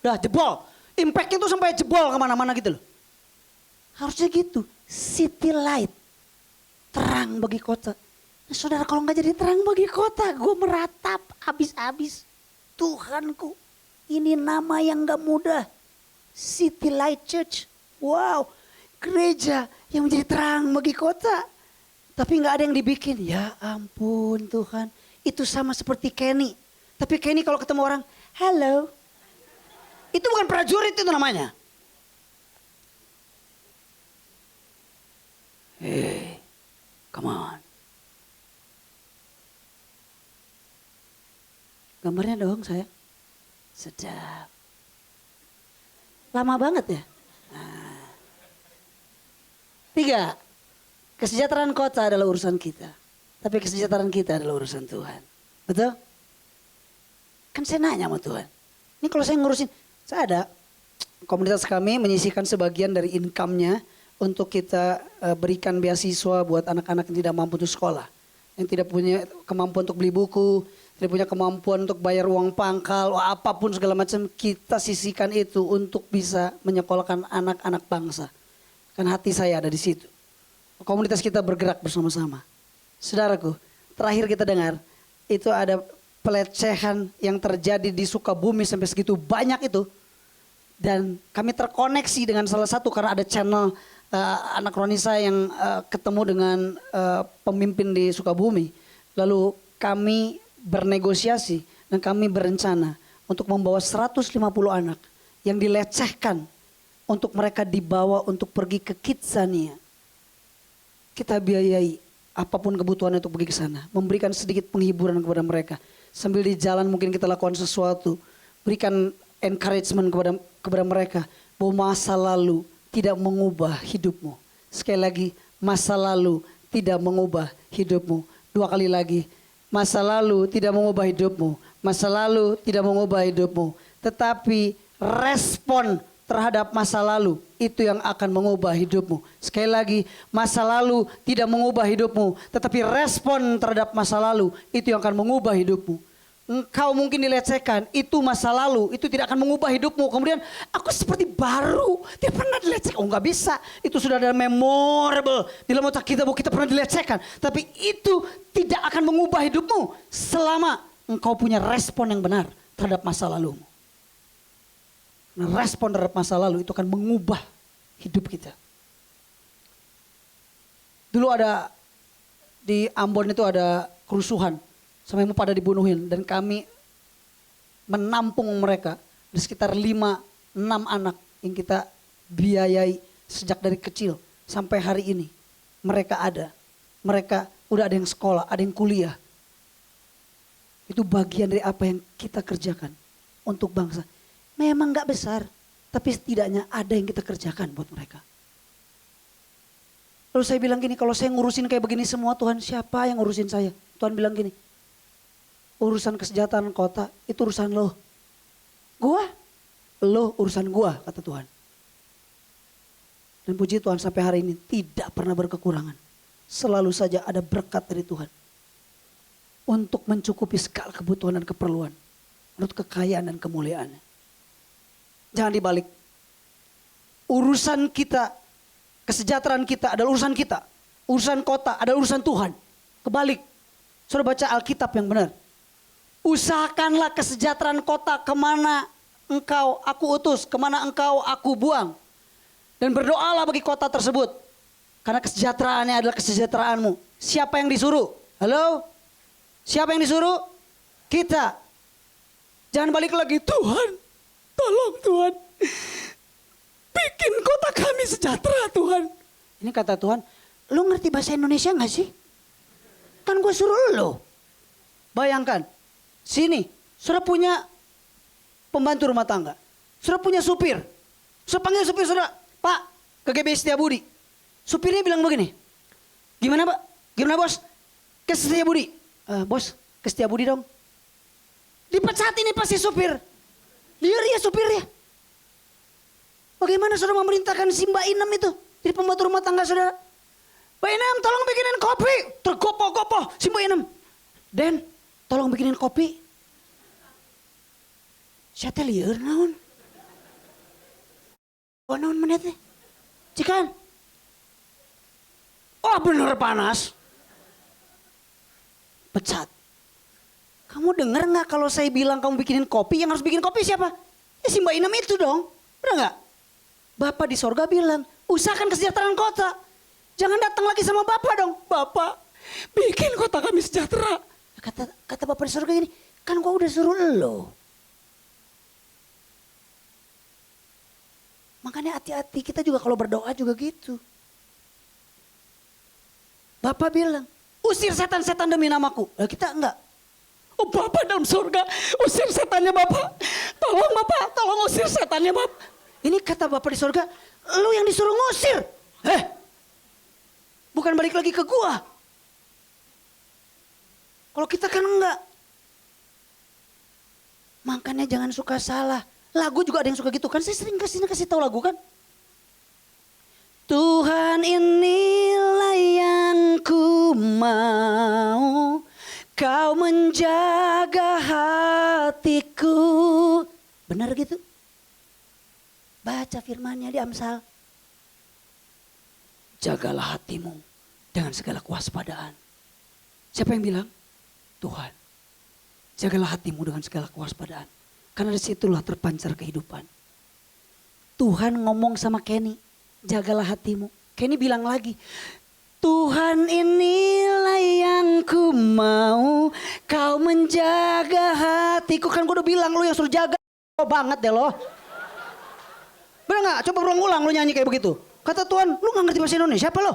Udah jebol. Impactnya tuh sampai jebol kemana-mana gitu loh. Harusnya gitu. City Light. Terang bagi kota. Nah, saudara kalau gak jadi terang bagi kota. Gue meratap habis-habis. Tuhanku. Ini nama yang gak mudah. City Light Church. Wow. Gereja yang menjadi terang bagi kota. Tapi gak ada yang dibikin. Ya ampun Tuhan. Itu sama seperti Kenny. Tapi Kenny kalau ketemu orang. Halo. Itu bukan prajurit itu namanya. Hey. Come on. Gambarnya dong saya. Sedap. Lama banget ya. Nah. 3. Kesejahteraan kota adalah urusan kita. Tapi kesejahteraan kita adalah urusan Tuhan. Betul? Kan saya nanya sama Tuhan. Ini kalau saya ngurusin. Saya ada. Komunitas kami menyisihkan sebagian dari income-nya. Untuk kita berikan beasiswa buat anak-anak yang tidak mampu untuk sekolah. Yang tidak punya kemampuan untuk beli buku. Tidak punya kemampuan untuk bayar uang pangkal. Apapun segala macam. Kita sisihkan itu untuk bisa menyekolahkan anak-anak bangsa. Kan hati saya ada di situ. Komunitas kita bergerak bersama-sama. Saudaraku, terakhir kita dengar itu ada pelecehan yang terjadi di Sukabumi sampai segitu banyak itu. Dan kami terkoneksi dengan salah satu karena ada channel anak Ronisa yang ketemu dengan pemimpin di Sukabumi. Lalu kami bernegosiasi dan kami berencana untuk membawa 150 anak yang dilecehkan untuk mereka dibawa untuk pergi ke Kidzania. kita biayai apapun kebutuhan untuk pergi ke sana. Memberikan sedikit penghiburan kepada mereka. Sambil di jalan mungkin kita lakukan sesuatu. Berikan encouragement kepada mereka. Bahwa masa lalu tidak mengubah hidupmu. Sekali lagi, masa lalu tidak mengubah hidupmu. 2 kali lagi, masa lalu tidak mengubah hidupmu. Masa lalu tidak mengubah hidupmu. Tetapi respon terhadap masa lalu itu yang akan mengubah hidupmu. Sekali lagi, masa lalu tidak mengubah hidupmu. Tetapi respon terhadap masa lalu itu yang akan mengubah hidupmu. Engkau mungkin dilecehkan, itu masa lalu, itu tidak akan mengubah hidupmu. Kemudian aku seperti baru, tidak pernah dilecehkan. Oh nggak bisa, itu sudah ada memorable di dalam otak kita bahwa kita pernah dilecehkan. Tapi itu tidak akan mengubah hidupmu selama engkau punya respon yang benar terhadap masa lalumu. Nah, respon terhadap masa lalu itu akan mengubah hidup kita. Dulu ada di Ambon itu ada kerusuhan. Sampai mau pada dibunuhin dan kami menampung mereka. Ada sekitar 5-6 anak yang kita biayai sejak dari kecil sampai hari ini. Mereka ada. Mereka udah ada yang sekolah, ada yang kuliah. Itu bagian dari apa yang kita kerjakan untuk bangsa. Memang gak besar, tapi setidaknya ada yang kita kerjakan buat mereka. Lalu saya bilang gini, kalau saya ngurusin kayak begini semua Tuhan, siapa yang ngurusin saya? Tuhan bilang gini, urusan kesejahteraan kota itu urusan lo. Gua? Lo urusan gua, kata Tuhan. Dan puji Tuhan sampai hari ini tidak pernah berkekurangan. Selalu saja ada berkat dari Tuhan. Untuk mencukupi segala kebutuhan dan keperluan. Menurut kekayaan dan kemuliaannya. Jangan dibalik. Urusan kita, kesejahteraan kita adalah urusan kita. Urusan kota adalah urusan Tuhan. Kebalik. Sudah baca Alkitab yang benar. Usahakanlah kesejahteraan kota kemana engkau aku utus, kemana engkau aku buang. Dan berdoalah bagi kota tersebut. Karena kesejahteraannya adalah kesejahteraanmu. Siapa yang disuruh? Halo? Siapa yang disuruh? Kita. Jangan balik lagi, Tuhan. Tolong Tuhan. Bikin kota kami sejahtera Tuhan. Ini kata Tuhan, lu ngerti bahasa Indonesia gak sih? Kan gue suruh lu. Bayangkan. Sini, sudah punya pembantu rumah tangga. Sudah punya supir. Sudah panggil supir, sudah, Pak, ke GB Setiabudi. Supirnya bilang begini, gimana Pak? Gimana bos? Ke Setiabudi. Bos, ke Setiabudi dong. Dipecat ini pasti supir. Liar ya supirnya. Bagaimana saudara memerintahkan si Mbak Inem itu? Jadi pembantu rumah tangga saudara. Mbak Inem tolong bikinin kopi. Tergopoh-gopoh si Mbak Inem. Den, tolong bikinin kopi. Saya teh lieur naon. Oh naon menit teh. Cikan. Oh bener panas. Pecat. Kamu dengar nggak kalau saya bilang kamu bikinin kopi, yang harus bikin kopi siapa? Ya si Mbak Inem itu dong. Benar nggak? Bapak di sorga bilang, usahakan kesejahteraan kota. Jangan datang lagi sama Bapak dong. Bapak, bikin kota kami sejahtera. Kata Bapak di surga gini, kan gua udah suruh lo. Makanya hati-hati, kita juga kalau berdoa juga gitu. Bapak bilang, usir setan-setan demi namaku. Nah, kita enggak. Oh Bapak dalam surga, usir setannya Bapak. Tolong Bapak, tolong usir setannya Bapak. Ini kata Bapak di surga, lu yang disuruh ngusir. Bukan balik lagi ke gua. Kalau kita kan enggak. Makanya jangan suka salah. Lagu juga ada yang suka gitu kan. Saya sering kasih tahu lagu kan. Tuhan inilah yang ku mau. Kau menjaga hatiku. Benar gitu? Baca firmannya di Amsal. Jagalah hatimu dengan segala kewaspadaan. Siapa yang bilang? Tuhan, jagalah hatimu dengan segala kewaspadaan. Karena dari situlah terpancar kehidupan. Tuhan ngomong sama Kenny, jagalah hatimu. Kenny bilang lagi, Tuhan inilah yang ku mau, kau menjaga hatiku. Kan gue udah bilang lu yang suruh jaga. Oh banget deh lo. Bener gak? Coba ulang-ulang lu nyanyi kayak begitu. Kata Tuhan, lu gak ngerti bahasa Indonesia apa lo?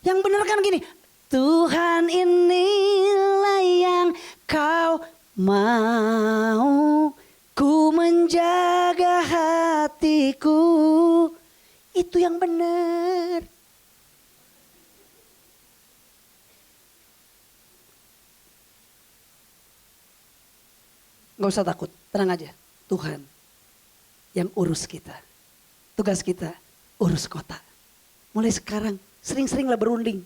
Yang benar kan gini, Tuhan inilah yang kau mau, ku menjaga hatiku. Itu yang benar. Gak usah takut, tenang aja. Tuhan yang urus kita. Tugas kita urus kota. Mulai sekarang sering-seringlah berunding.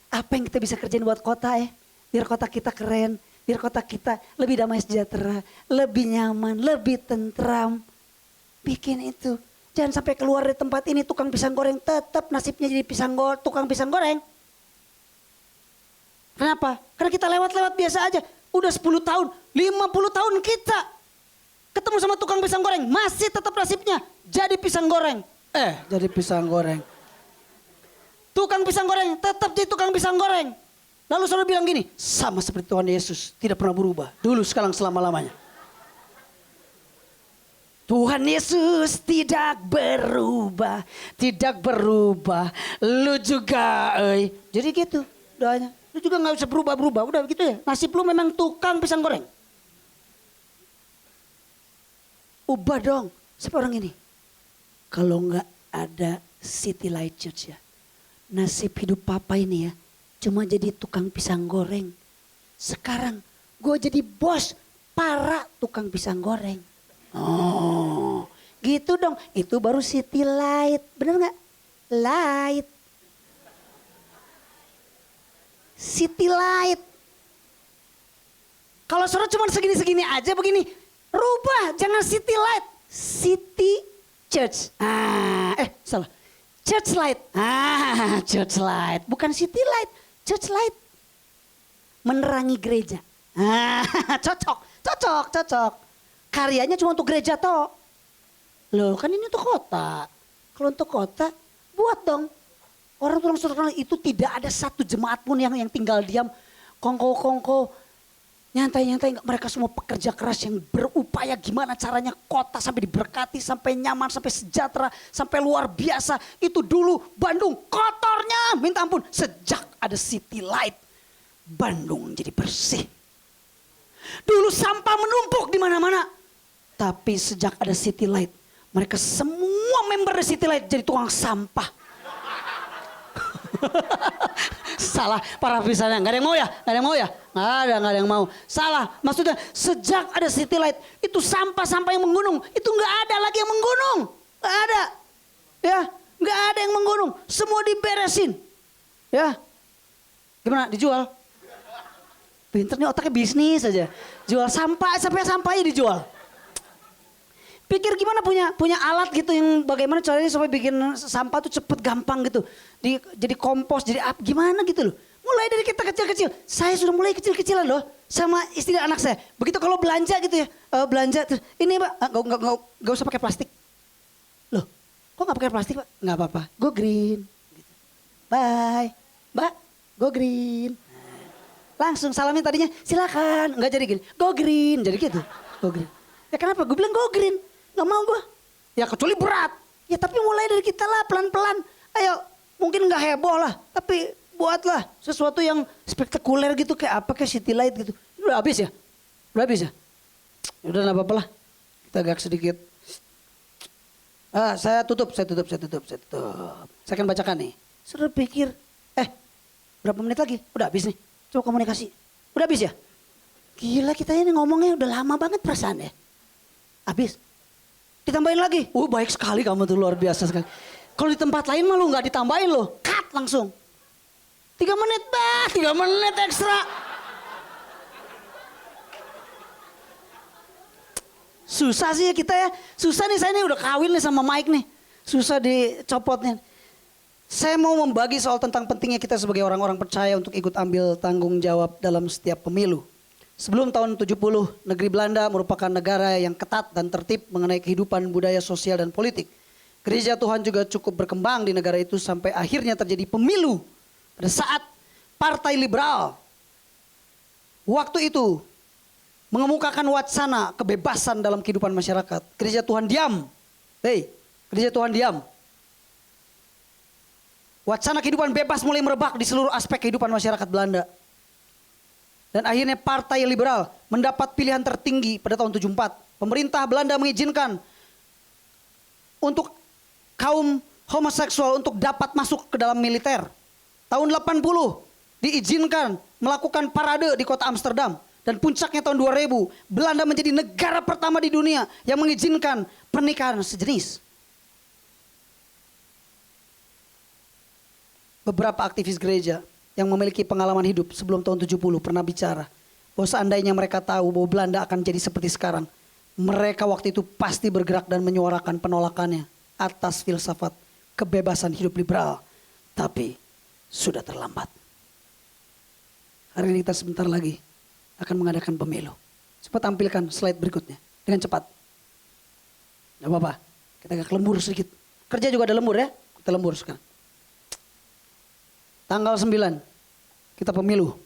Apa yang kita bisa kerjain buat kota ya? Biar kota kita keren, biar kota kita lebih damai sejahtera, lebih nyaman, lebih tentram. Bikin itu. Jangan sampai keluar dari tempat ini tukang pisang goreng tetap nasibnya jadi tukang pisang goreng. Kenapa? Karena kita lewat-lewat biasa aja. Udah 10 tahun, 50 tahun kita ketemu sama tukang pisang goreng. Masih tetap nasibnya jadi pisang goreng. Jadi pisang goreng. Tukang pisang goreng tetap jadi tukang pisang goreng. Lalu saudara bilang gini, sama seperti Tuhan Yesus tidak pernah berubah. Dulu, sekarang, selama-lamanya. Tuhan Yesus tidak berubah. Tidak berubah. Lu juga. Jadi gitu doanya. Lu juga gak usah berubah-berubah. Udah begitu ya. Nasib lu memang tukang pisang goreng. Ubah dong. Siapa orang ini? Kalau gak ada City Light Church ya. Nasib hidup papa ini ya. Cuma jadi tukang pisang goreng. Sekarang gue jadi bos para tukang pisang goreng. Oh, gitu dong. Itu baru City Light. Bener gak? Light. City Light. Kalau saudara cuma segini-segini aja begini. Rubah, jangan City Light. City Church. Salah. Church Light. Church Light. Bukan City Light. Church Light. Menerangi gereja. Cocok. Karyanya cuma untuk gereja toh. Loh kan ini untuk kota. Kalau untuk kota, buat dong. Orang saudara itu tidak ada satu jemaat pun yang tinggal diam. Kongko, nyantai. Mereka semua pekerja keras yang berupaya gimana caranya kota sampai diberkati, sampai nyaman, sampai sejahtera, sampai luar biasa. Itu dulu Bandung kotornya minta ampun. Sejak ada City Light, Bandung jadi bersih. Dulu sampah menumpuk di mana-mana. Tapi sejak ada City Light, mereka semua member City Light jadi tukang sampah. Salah para pisannya, nggak ada yang mau ya, nggak ada yang mau. Salah, maksudnya sejak ada City Light itu sampah yang menggunung itu nggak ada lagi yang menggunung, nggak ada, ya nggak ada yang menggunung, semua diberesin, ya gimana dijual? Pinter nih otaknya bisnis aja, jual sampah sampai sampahnya dijual. Pikir gimana punya alat gitu yang bagaimana caranya supaya bikin sampah tuh cepet gampang gitu. Jadi kompos, jadi apa gimana gitu loh. Mulai dari kita kecil-kecil. Saya sudah mulai kecil-kecilan loh sama istri dan anak saya. Begitu kalau belanja gitu ya. Belanja terus ini Pak, gak usah pakai plastik. Loh, kok gak pakai plastik Pak? Gak apa-apa, go green. Gitu. Bye. Mbak, go green. Langsung salamin tadinya, silakan. Gak jadi gini, go green. Jadi gitu, go green. Ya kenapa? Gue bilang go green. Gak mau gue. Ya kecuali berat. Ya tapi mulai dari kita lah pelan-pelan. Ayo mungkin gak heboh lah. Tapi buatlah sesuatu yang spektakuler gitu. Kayak apa kayak City Light gitu. Udah habis ya? Udah gak apa-apa lah. Kita agak sedikit. Saya tutup. Saya akan bacakan nih. Sudah pikir. Berapa menit lagi? Udah habis nih. Coba komunikasi. Udah habis ya? Gila kita ini ngomongnya udah lama banget perasaan ya. Habis. Ditambahin lagi. Baik sekali kamu tuh, luar biasa sekali. Kalau di tempat lain mah lu gak ditambahin lo. Cut langsung. 3 menit 3 menit ekstra. Susah sih ya kita ya. Susah nih saya nih udah kawin nih sama Mike nih. Susah dicopotnya. Saya mau membagi soal tentang pentingnya kita sebagai orang-orang percaya untuk ikut ambil tanggung jawab dalam setiap pemilu. Sebelum tahun 70, negeri Belanda merupakan negara yang ketat dan tertib mengenai kehidupan budaya sosial dan politik. Gereja Tuhan juga cukup berkembang di negara itu sampai akhirnya terjadi pemilu. Pada saat Partai Liberal waktu itu mengemukakan wacana kebebasan dalam kehidupan masyarakat. Gereja Tuhan diam. Gereja Tuhan diam. Wacana kehidupan bebas mulai merebak di seluruh aspek kehidupan masyarakat Belanda. Dan akhirnya Partai Liberal mendapat pilihan tertinggi pada tahun 74. Pemerintah Belanda mengizinkan untuk kaum homoseksual untuk dapat masuk ke dalam militer. Tahun 80 diizinkan melakukan parade di kota Amsterdam. Dan puncaknya tahun 2000, Belanda menjadi negara pertama di dunia yang mengizinkan pernikahan sejenis. Beberapa aktivis gereja yang memiliki pengalaman hidup sebelum tahun 70 pernah bicara bahwa seandainya mereka tahu bahwa Belanda akan jadi seperti sekarang, mereka waktu itu pasti bergerak dan menyuarakan penolakannya atas filsafat kebebasan hidup liberal. Tapi sudah terlambat. Hari ini kita sebentar lagi akan mengadakan pemilu. Cepat tampilkan slide berikutnya dengan cepat. Gak apa-apa, kita agak lembur sedikit. Kerja juga ada lembur ya, kita lembur sekarang. Tanggal 9 kita pemilu.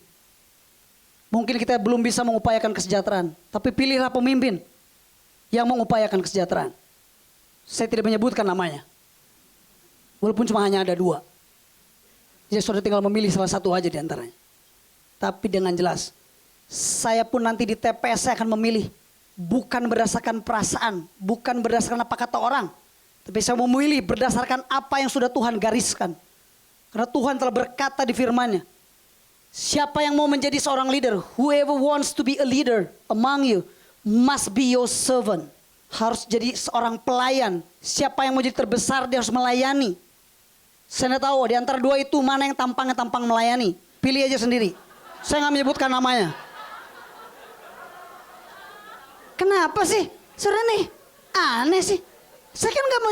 Mungkin kita belum bisa mengupayakan kesejahteraan, tapi pilihlah pemimpin yang mengupayakan kesejahteraan. Saya tidak menyebutkan namanya, walaupun cuma hanya ada 2. Jadi saudara tinggal memilih salah satu aja di antaranya. Tapi dengan jelas, saya pun nanti di TPS saya akan memilih. Bukan berdasarkan perasaan, bukan berdasarkan apa kata orang. Tapi saya mau memilih berdasarkan apa yang sudah Tuhan gariskan. Karena Tuhan telah berkata di firman-Nya, siapa yang mau menjadi seorang leader, whoever wants to be a leader among you must be your servant. Harus jadi seorang pelayan. Siapa yang mau jadi terbesar dia harus melayani. Saya tidak tahu di antara 2 itu mana yang tampangnya tampang melayani. Pilih aja sendiri. Saya nggak menyebutkan namanya. Kenapa sih? Saudara nih, aneh sih. Saya kan nggak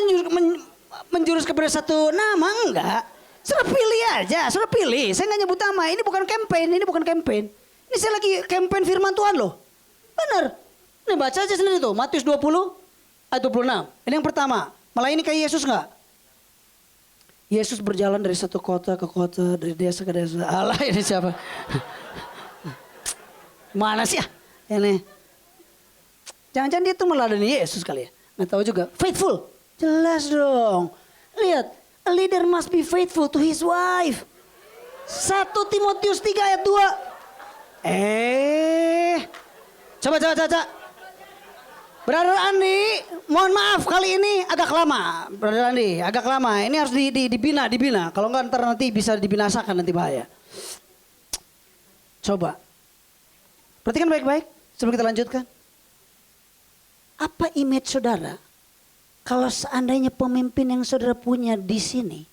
menjurus kepada satu nama, enggak. Saudara pilih aja, saudara pilih. Saya nggak nyebut nama, ini bukan campaign, ini bukan campaign. Ini saya lagi campaign firman Tuhan loh. Benar. Nih baca aja sendiri tuh, Matius 20 ayat 26. Ini yang pertama, melayani kayak Yesus nggak? Yesus berjalan dari satu kota ke kota, dari desa ke desa. Allah, ini siapa? Mana sih ya? Ini. Jangan-jangan dia tuh meladeni Yesus kali ya. Nggak tahu juga. Faithful. Jelas dong. Lihat. A leader must be faithful to his wife. 1 Timotius 3 ayat 2. Coba. Brother Andi, mohon maaf kali ini agak lama. Brother Andi, agak lama. Ini harus dibina. Kalau enggak ntar nanti bisa dibinasakan, nanti bahaya. Coba. Perhatikan baik-baik sebelum kita lanjutkan. Apa image saudara kalau seandainya pemimpin yang saudara punya di sini,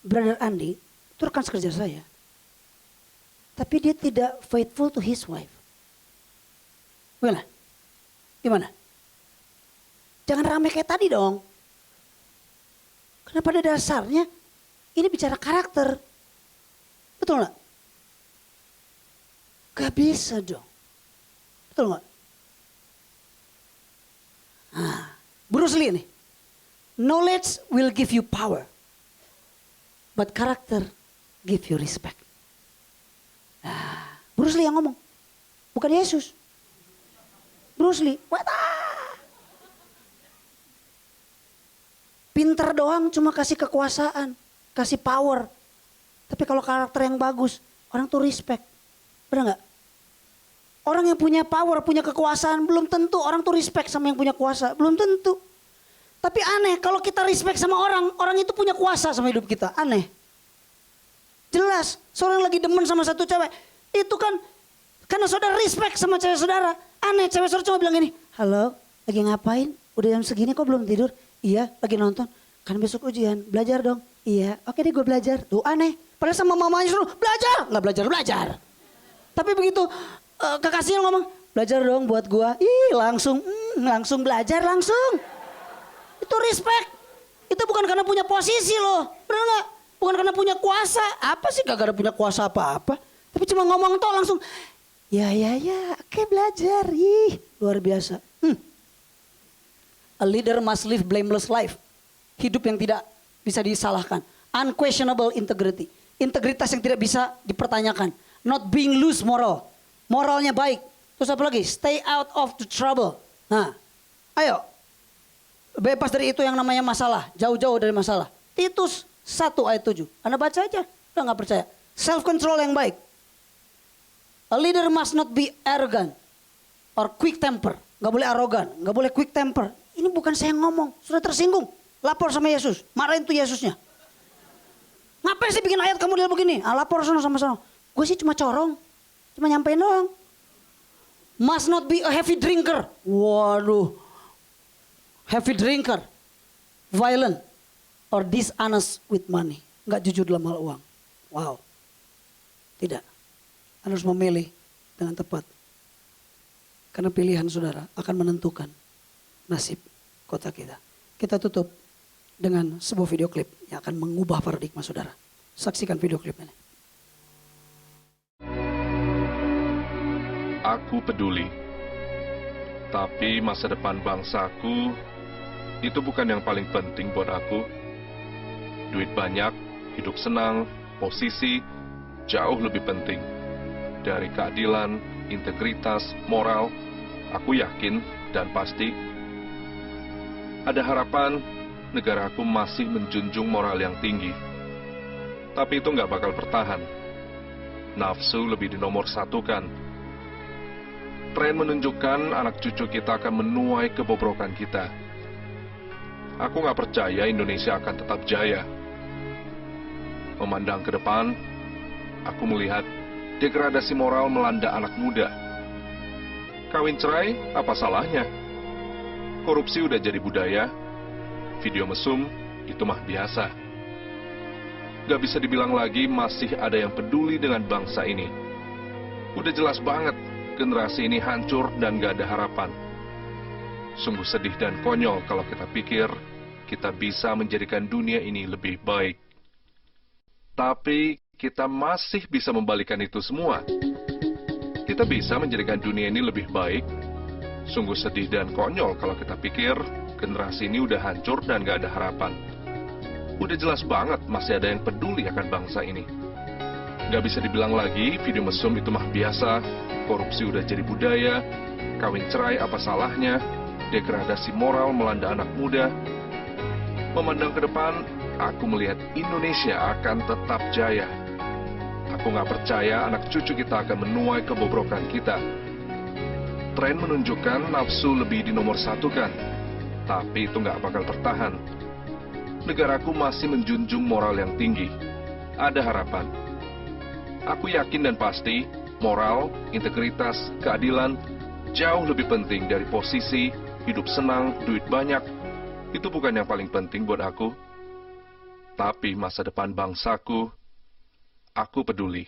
Brother Andi, itu rekan sekerja saya. Tapi dia tidak faithful to his wife. Gimana? Jangan rame kayak tadi dong. Karena pada dasarnya ini bicara karakter. Betul gak? Gak bisa dong. Betul gak? Bruce Lee nih. Knowledge will give you power. But character give you respect. Bruce Lee yang ngomong. Bukan Yesus. Bruce Lee. Pinter doang cuma kasih kekuasaan. Kasih power. Tapi kalau karakter yang bagus, orang tuh respect. Benar gak? Orang yang punya power, punya kekuasaan, belum tentu orang tuh respect sama yang punya kuasa. Belum tentu. Tapi aneh, kalau kita respect sama orang, orang itu punya kuasa sama hidup kita. Aneh. Jelas, seorang lagi demen sama satu cewek. Itu kan, karena saudara respect sama cewek saudara. Aneh, cewek saudara cuma bilang gini, halo, lagi ngapain? Udah jam segini kok belum tidur? Iya, lagi nonton. Kan besok ujian, belajar dong. Iya, oke deh gue belajar. Tuh aneh, padahal sama mamanya suruh belajar. Nggak belajar. Tapi begitu kekasihnya ngomong, belajar dong buat gua. Langsung belajar langsung. Itu respect. Itu bukan karena punya posisi loh. Benar nggak? Bukan karena punya kuasa. Apa sih gak ada punya kuasa apa-apa. Tapi cuma ngomong toh langsung. Ya. Oke belajar. Luar biasa. A leader must live blameless life. Hidup yang tidak bisa disalahkan. Unquestionable integrity. Integritas yang tidak bisa dipertanyakan. Not being loose moral. Moralnya baik. Terus apa lagi? Stay out of the trouble. Nah, ayo. Bebas dari itu yang namanya masalah. Jauh-jauh dari masalah. Titus 1 ayat 7. Anda baca aja, udah nggak percaya. Self control yang baik. A leader must not be arrogant or quick temper. Nggak boleh arogan, nggak boleh quick temper. Ini bukan saya yang ngomong, sudah tersinggung. Lapor sama Yesus, marahin tuh Yesusnya. Ngapain sih bikin ayat kamu dia begini? Lapor sama-sama. Gue sih cuma corong, cuma nyampein doang. Must not be a heavy drinker. Waduh. Heavy drinker. Violent. Or dishonest with money. Nggak jujur dalam hal uang. Wow. Tidak. Anda harus memilih dengan tepat. Karena pilihan saudara akan menentukan nasib kota kita. Kita tutup dengan sebuah video klip yang akan mengubah paradigma saudara. Saksikan video klip ini. Aku peduli, tapi masa depan bangsaku itu bukan yang paling penting buat aku. Duit banyak, hidup senang, posisi jauh lebih penting. Dari keadilan, integritas, moral, aku yakin dan pasti ada harapan negaraku masih menjunjung moral yang tinggi. Tapi itu nggak bakal bertahan. Nafsu lebih dinomor satukan. Tren menunjukkan anak cucu kita akan menuai kebobrokan kita. Aku nggak percaya Indonesia akan tetap jaya. Memandang ke depan, aku melihat degradasi moral melanda anak muda. Kawin cerai, apa salahnya? Korupsi udah jadi budaya. Video mesum, itu mah biasa. Gak bisa dibilang lagi masih ada yang peduli dengan bangsa ini. Udah jelas banget generasi ini hancur dan gak ada harapan. Sungguh sedih dan konyol kalau kita pikir kita bisa menjadikan dunia ini lebih baik. Tapi kita masih bisa membalikan itu semua. Kita bisa menjadikan dunia ini lebih baik. Sungguh sedih dan konyol kalau kita pikir generasi ini udah hancur dan gak ada harapan. Udah jelas banget masih ada yang peduli akan bangsa ini. Gak bisa dibilang lagi video mesum itu mah biasa. Korupsi udah jadi budaya, kawin cerai apa salahnya, degradasi moral melanda anak muda. Memandang ke depan, aku melihat Indonesia akan tetap jaya. Aku nggak percaya anak cucu kita akan menuai kebobrokan kita. Tren menunjukkan nafsu lebih dinomor satukan, tapi itu nggak bakal bertahan. Negaraku masih menjunjung moral yang tinggi. Ada harapan. Aku yakin dan pasti, moral, integritas, keadilan jauh lebih penting dari posisi, hidup senang, duit banyak. Itu bukan yang paling penting buat aku. Tapi masa depan bangsaku, aku peduli.